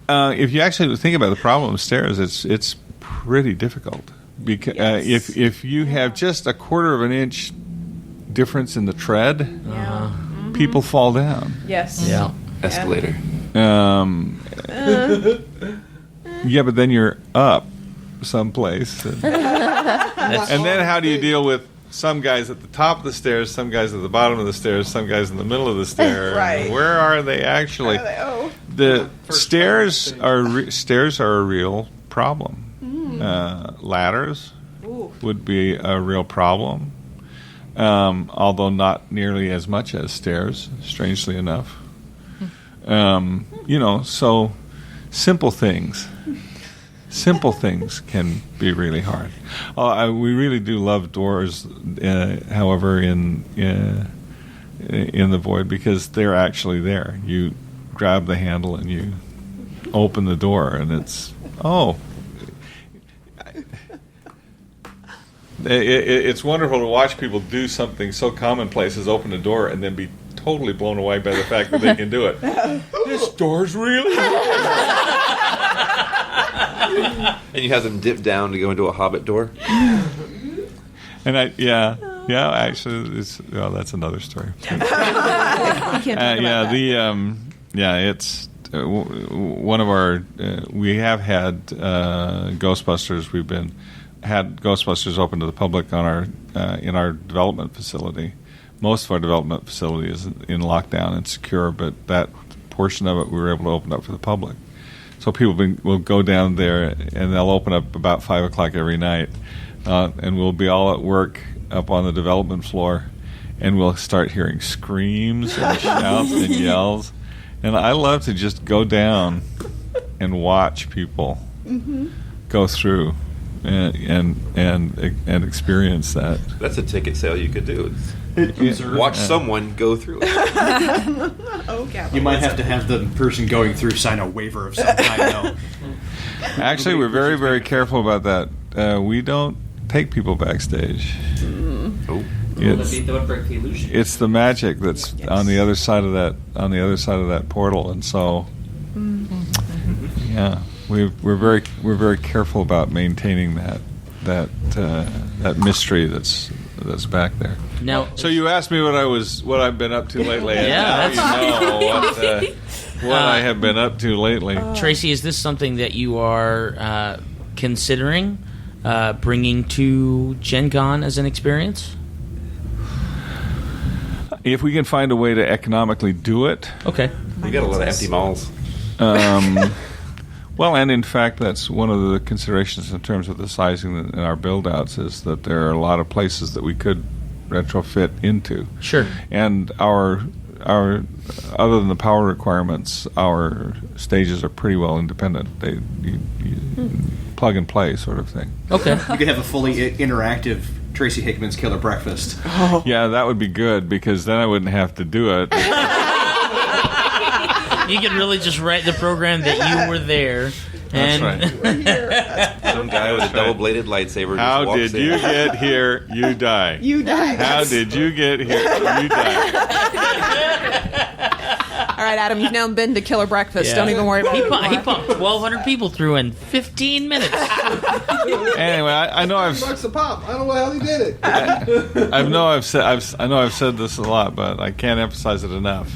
If you actually think about the problem of stairs, it's pretty difficult, because if you have just a quarter of an inch difference in the tread, people fall down. Yes. Yeah. Escalator. Yeah, but then you're up someplace, and then how do you deal with some guys at the top of the stairs, some guys at the bottom of the stairs, some guys in the middle of the stairs? Right. Where are they actually? The stairs are a real problem. Ladders would be a real problem, although not nearly as much as stairs, strangely enough. So simple things can be really hard. We really do love doors, however, in the void, because they're actually there. You grab the handle and you open the door, and it's it's wonderful to watch people do something so commonplace as open a door and then be totally blown away by the fact that they can do it. This door's really And you have them dip down to go into a Hobbit door. And actually, that's another story. It's one of our. We have had Ghostbusters. We've had Ghostbusters open to the public on our in our development facility. Most of our development facility is in lockdown and secure, but that portion of it we were able to open up for the public. So people will go down there, and they'll open up about 5 o'clock every night, and we'll be all at work up on the development floor, and we'll start hearing screams and shouts and yells. And I love to just go down and watch people go through and experience that. That's a ticket sale you could do. Watch someone go through it. Okay. You might have to have the person going through sign a waiver of some kind, though. Actually, we're very, very careful about that. We don't take people backstage. Oh. That would break the illusion. It's the magic that's on the other side of that portal, and so yeah, we're very careful about maintaining that mystery that's back there. Now, so you asked me what I've been up to lately. And Yeah, now you know what I have been up to lately. Tracy, is this something that you are considering bringing to Gen Con as an experience? If we can find a way to economically do it. Okay. We got a lot of empty malls. Well, and in fact, that's one of the considerations in terms of the sizing in our build-outs is that there are a lot of places that we could retrofit into. Sure. And our other than the power requirements, our stages are pretty well independent. You plug and play sort of thing. Okay. You could have a fully interactive Tracy Hickman's Killer Breakfast. Oh. Yeah, that would be good because then I wouldn't have to do it. You could really just write the program that you were there. That's And right. Some guy with a double-bladed lightsaber How just walks did you in. get here? You die. You die. How did you get here? You die. All right, Adam, you've now been to Killer Breakfast. Yeah. Don't even worry about it. he pumped 1,200 people through in 15 minutes. Anyway, I know I've $100 a pop. I don't know how he did it. I know I've said this a lot, but I can't emphasize it enough.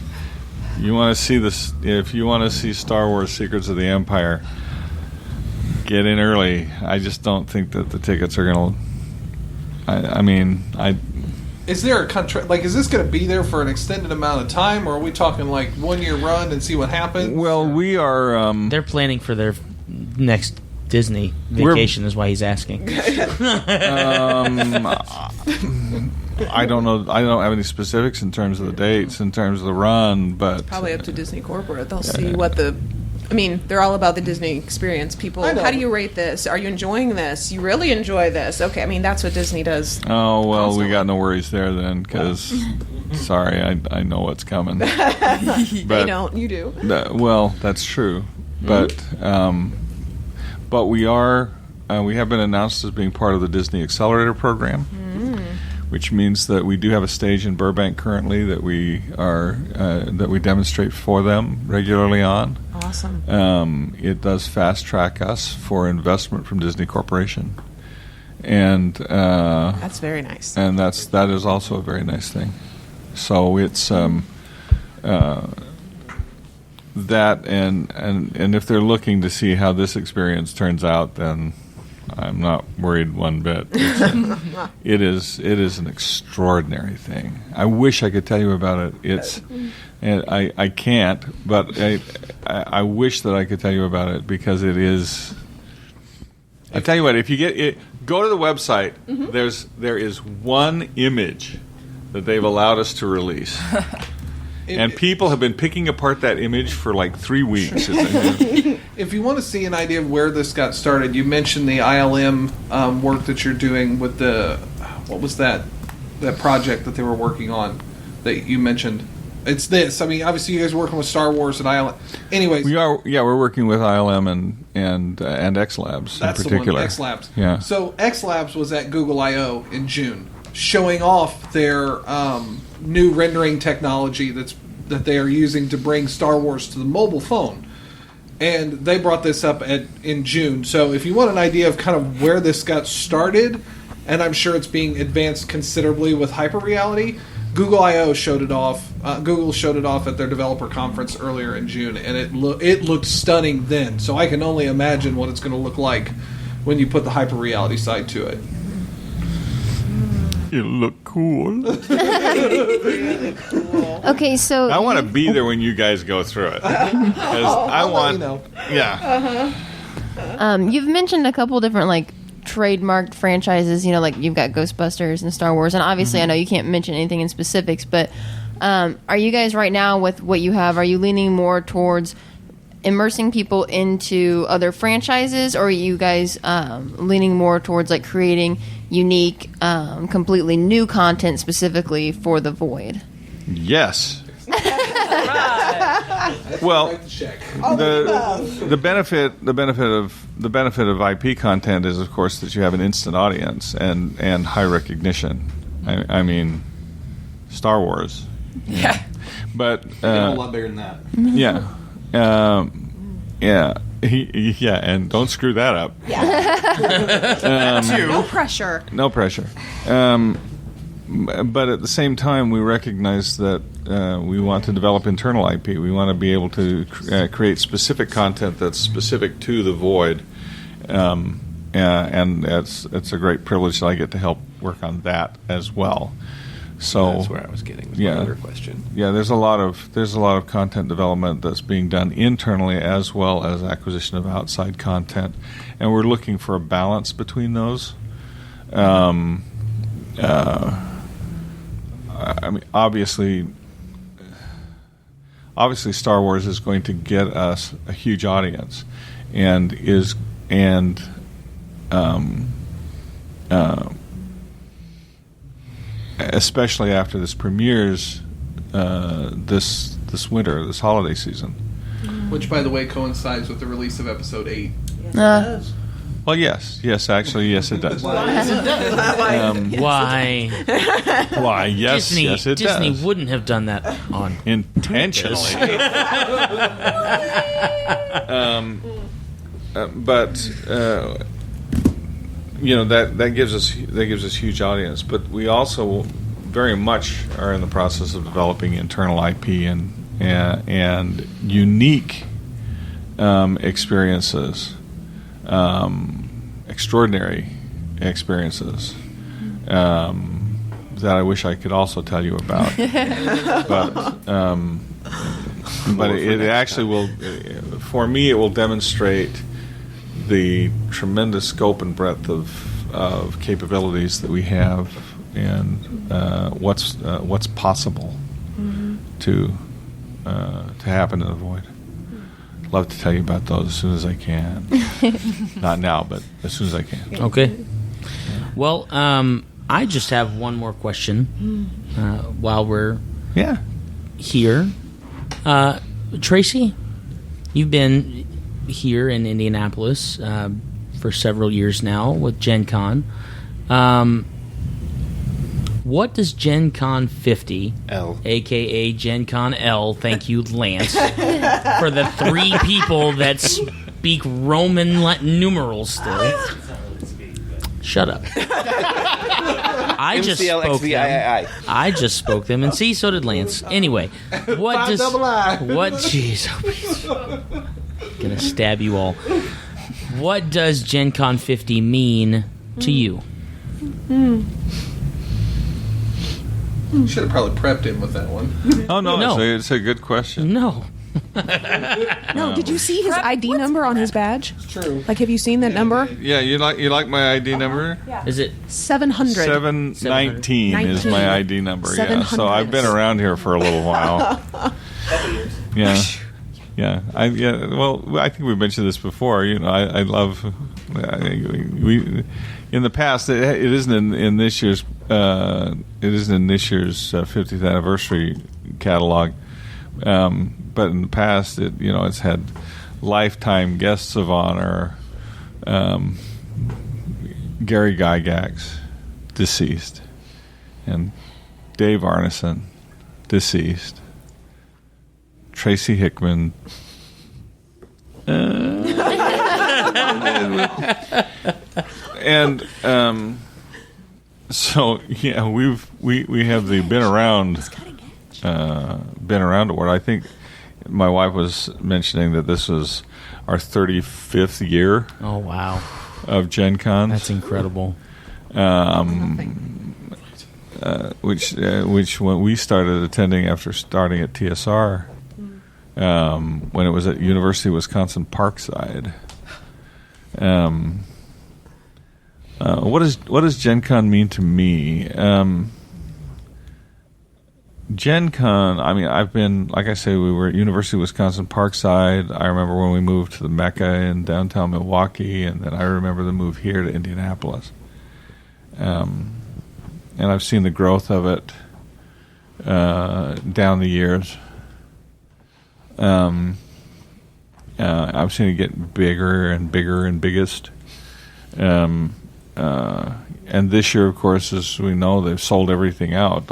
You want to see this? If you want to see Star Wars: Secrets of the Empire, get in early. I just don't think that the tickets are going to. Is there a contract? Like, is this going to be there for an extended amount of time, or are we talking like 1 year run and see what happens? Well, we are. They're planning for their next Disney vacation, is why he's asking. I don't know. I don't have any specifics in terms of the dates, in terms of the run, but Probably up to Disney Corporate. They'll see what the... I mean, they're all about the Disney experience. People, I know. how do you rate this? Are you enjoying this? You really enjoy this? Okay, I mean, that's what Disney does. Oh, well, Constantly. we got no worries there then, because, sorry, I know what's coming. They don't. You do. Well, that's true. But we have been announced as being part of the Disney Accelerator program, which means that we do have a stage in Burbank currently that we demonstrate for them regularly on. Awesome. It does fast track us for investment from Disney Corporation, and That's very nice. and that is also a very nice thing. So it's that and if they're looking to see how this experience turns out, then I'm not worried one bit. It is an extraordinary thing. I wish I could tell you about it. And I can't, but I wish that I could tell you about it because it is. I tell you what, if you get it, go to the website. There is one image that they've allowed us to release. And people have been picking apart that image for like 3 weeks. If you want to see an idea of where this got started, you mentioned the ILM work that you're doing with what was that project that they were working on that you mentioned? It's this. I mean, obviously you guys are working with Star Wars and ILM. Anyways. We are, yeah, we're working with ILM and X Labs in particular. That's the one, X Labs. Yeah. So X Labs was at Google I/O in June, showing off their new rendering technology that they are using to bring Star Wars to the mobile phone. And they brought this up in June. So if you want an idea of kind of where this got started, and I'm sure it's being advanced considerably with hyperreality, Google I/O showed it off. Google showed it off at their developer conference earlier in June, and it looked stunning then. So I can only imagine what it's going to look like when you put the hyperreality side to it. It'll look cool. Okay, so I want to be there when you guys go through it. 'Cause I want, let you know. yeah. you've mentioned a couple different trademarked franchises, like you've got Ghostbusters and Star Wars, and obviously I know you can't mention anything in specifics, but are you guys right now with what you have, are you leaning more towards immersing people into other franchises, or are you guys leaning more towards like creating unique, completely new content specifically for the Void? Yes. Well, the benefit of IP content is, of course, that you have an instant audience and high recognition. I mean, Star Wars. Yeah. But a lot bigger than that. Yeah. Yeah, and don't screw that up. No pressure. No pressure. But at the same time, we recognize that we want to develop internal IP. We want to be able to create specific content that's specific to the Void, and it's a great privilege that I get to help work on that as well. So that's where I was getting. My other question. Yeah, there's a lot of content development that's being done internally as well as acquisition of outside content, and we're looking for a balance between those. I mean, obviously, Star Wars is going to get us a huge audience, especially after this premieres this winter, this holiday season. Which, by the way, coincides with the release of Episode 8. Well, yes, actually, yes, it does. Why? Why? Yes, Disney, yes, it does. Disney wouldn't have done that on intentionally. That gives us huge audience. But we also very much are in the process of developing internal IP and unique experiences. Extraordinary experiences that I wish I could also tell you about, but it actually will. For me, it will demonstrate the tremendous scope and breadth of capabilities that we have, and what's possible to happen in the Void. Love to tell you about those as soon as I can. Not now, but as soon as I can. Okay. Well, I just have one more question while we're here. Tracy, you've been here in Indianapolis for several years now with Gen Con. What does Gen Con 50, a.k.a. Gen Con L, thank you, Lance, for the three people that speak Roman numerals still. Shut up. I just spoke them, and see, so did Lance. Anyway, jeez, gonna stab you all. What does Gen Con 50 mean to you? Should have probably prepped him with that one. Oh, no. It's a good question. No. No, did you see his ID number on his badge? It's true. Like, have you seen that number? Yeah, you like my ID number? Yeah. Is it 700? 719 is my ID number. Yeah, so I've been around here for a little while. Yeah. Well, I think we mentioned this before. I love. In the past, it isn't in this year's. It isn't in this year's 50th anniversary catalog. But in the past, it's had lifetime guests of honor. Gary Gygax, deceased, and Dave Arneson, deceased. Tracy Hickman. And so yeah, we have the been around award. I think my wife was mentioning that this was our 35th year. Oh wow! Of Gen Con. That's incredible. Which when we started attending after starting at TSR, when it was at University of Wisconsin Parkside. What does Gen Con mean to me? Gen Con, I mean, I've been, like I say, we were at University of Wisconsin Parkside. I remember when we moved to the Mecca in downtown Milwaukee, and then I remember the move here to Indianapolis. And I've seen the growth of it down the years. I've seen it get bigger and bigger and biggest. And this year, of course, as we know, they've sold everything out.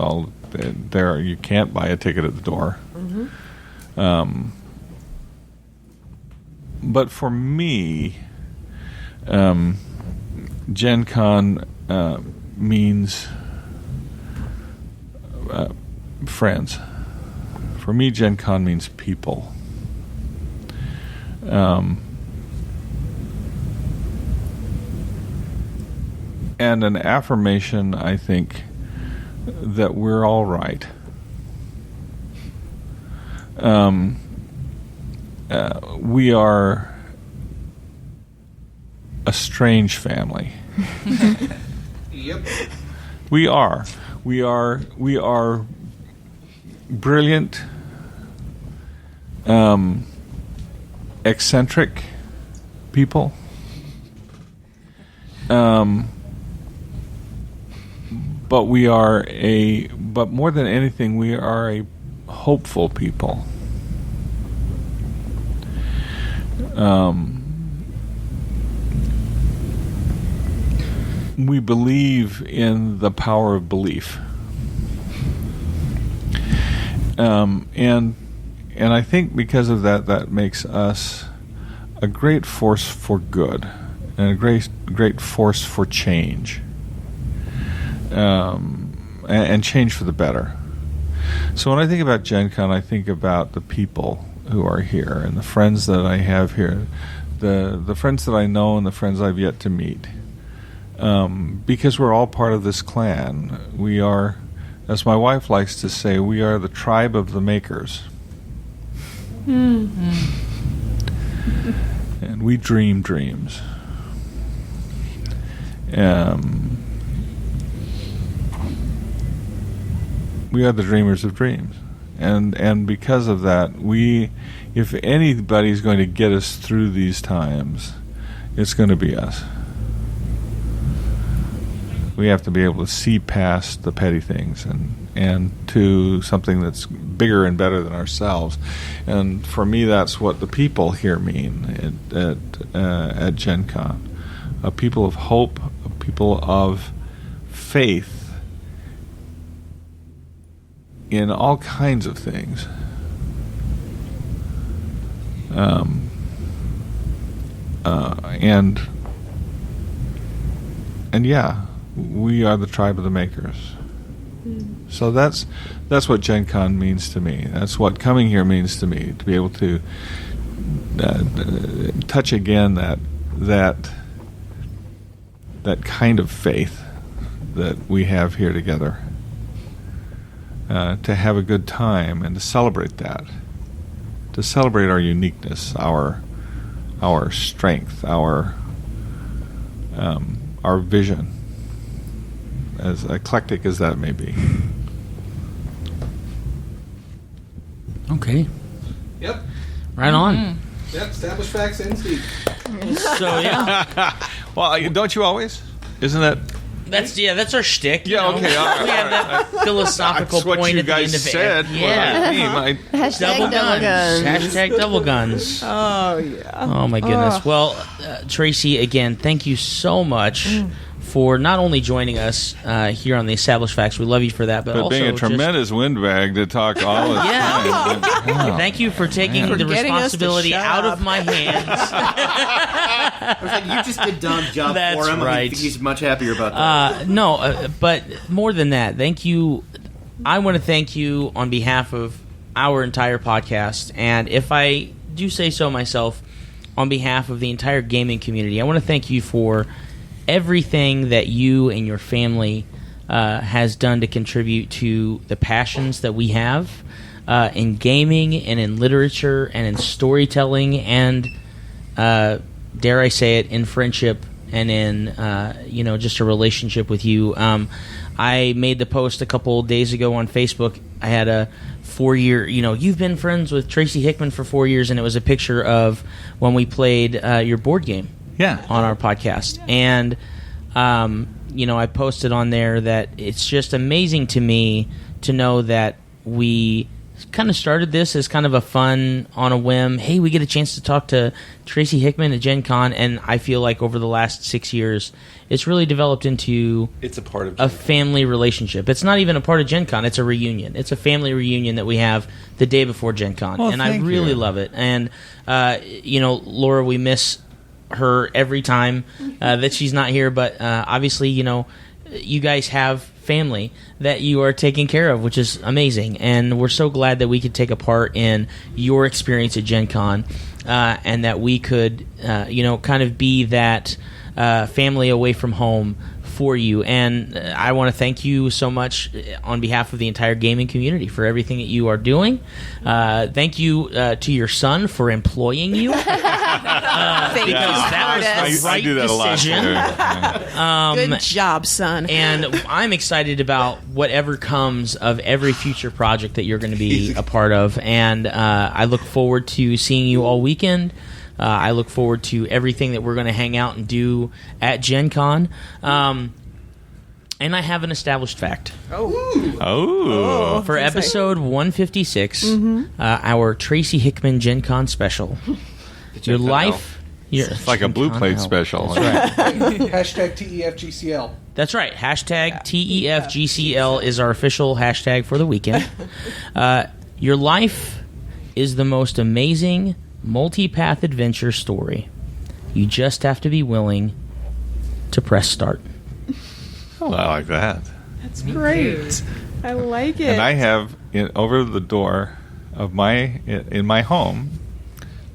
You can't buy a ticket at the door. Mm-hmm. But for me, Gen Con means friends. For me, Gen Con means people. And an affirmation, I think, that we're all right. We are a strange family. Yep. We are brilliant, eccentric people. But but more than anything, we are a hopeful people. We believe in the power of belief. And I think because of that, that makes us a great force for good and a great force for change. And change for the better. So when I think about Gen Con, I think about the people who are here and the friends that I have here, the friends that I know and the friends I've yet to meet. Because we're all part of this clan. We are, as my wife likes to say, we are the tribe of the makers. Mm-hmm. And we dream dreams. We are the dreamers of dreams. And because of that, if anybody's going to get us through these times, it's going to be us. We have to be able to see past the petty things and to something that's bigger and better than ourselves. And for me, that's what the people here mean at Gen Con. A people of hope, a people of faith in all kinds of things. And yeah, we are the tribe of the makers. So that's what Gen Con means to me. That's what coming here means to me, to be able to touch again that kind of faith that we have here together. To have a good time and to celebrate that, to celebrate our uniqueness, our strength, our vision, as eclectic as that may be. Okay. Yep. Right on. Mm-hmm. Yep. Established facts and speak. So yeah. Well, don't you always? Isn't that? That's our shtick. Yeah, okay. All right, we have that philosophical that's point what at you the end guys of said. it. Yeah. Hashtag double guns. Hashtag double guns. Oh, yeah. Oh, my goodness. Well, Tracy, again, thank you so much for not only joining us here on the Established Facts. We love you for that, but also being a tremendous windbag to talk all the time. Wow. Thank you for taking the responsibility out of my hands. I was like, you just did Dom's job for him. Right. I think he's much happier about that. But more than that, thank you. I want to thank you on behalf of our entire podcast, and if I do say so myself, on behalf of the entire gaming community, I want to thank you for everything that you and your family has done to contribute to the passions that we have in gaming and in literature and in storytelling and, dare I say it, in friendship and in just a relationship with you. I made the post a couple days ago on Facebook. I had a 4-year, you've been friends with Tracy Hickman for 4 years, and it was a picture of when we played your board game on our podcast. And, I posted on there that it's just amazing to me to know that we kind of started this as kind of a fun, on a whim. Hey, we get a chance to talk to Tracy Hickman at Gen Con, and I feel like over the last 6 years, it's really developed into it's a part of a family relationship. It's not even a part of Gen Con. It's a reunion. It's a family reunion that we have the day before Gen Con, and I really love it. And, Laura, we miss her every time that she's not here, but obviously, you guys have family that you are taking care of, which is amazing, and we're so glad that we could take a part in your experience at Gen Con, and that we could kind of be that family away from home for you. And I want to thank you so much on behalf of the entire gaming community for everything that you are doing. Thank you to your son for employing you. Thank you, that was the right I do that decision. a lot. Good job, son. And I'm excited about whatever comes of every future project that you're going to be a part of. And I look forward to seeing you all weekend. I look forward to everything that we're going to hang out and do at Gen Con. And I have an established fact. Oh. For episode 156, our Tracy Hickman Gen Con special. Your life... It's like a Blue Plate special. That's right. Hashtag TEFGCL. That's right. Hashtag TEFGCL is our official hashtag for the weekend. Your life is the most amazing multi-path adventure story. You just have to be willing to press start. Oh, I like that. That's great. I like it. And I have over the door of in my home,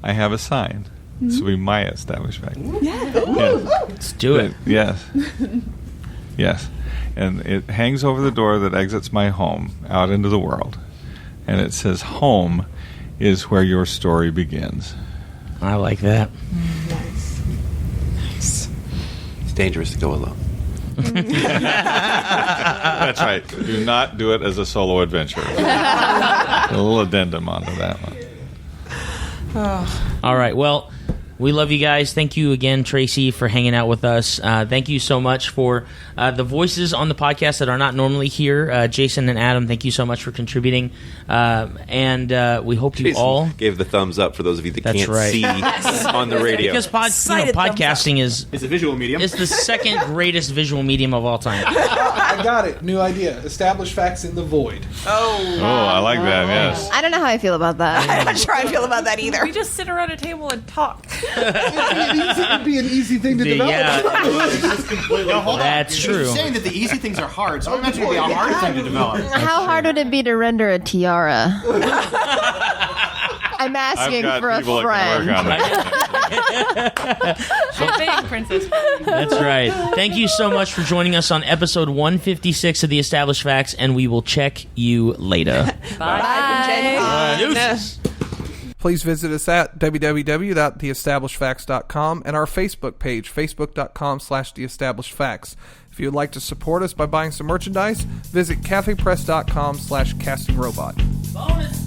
I have a sign. This will be my established fact. Yeah. Let's do it. Yes. Yes. And it hangs over the door that exits my home out into the world. And it says, "Home is where your story begins." I like that. Nice. It's dangerous to go alone. That's right. Do not do it as a solo adventure. A little addendum onto that one. All right. Well, we love you guys. Thank you again, Tracy, for hanging out with us. Thank you so much for the voices on the podcast that are not normally here. Jason and Adam, thank you so much for contributing. And we hope Jason you all gave the thumbs up for those of you that That's can't right. see on the radio. Because podcasting is It's a visual medium. it's the second greatest visual medium of all time. I got it. New idea. Established facts in the void. Oh, I like that, yes. I don't know how I feel about that. I'm not sure I feel about that either. We just sit around a table and talk. It'd be an easy thing to develop. Yeah, No, hold on. that's You're true. saying that the easy things are hard, so I imagine it'd be a hard thing to develop. How hard would it be to render a tiara? I'm I've asking got for a people that friend. can work on it. Big princess. That's right. Thank you so much for joining us on episode 156 of The Established Facts, and we will check you later. Bye. Deuces. Please visit us at www.theestablishedfacts.com and our Facebook page, facebook.com/theestablishedfacts. If you would like to support us by buying some merchandise, visit cathaypress.com/castingrobot. Bonus.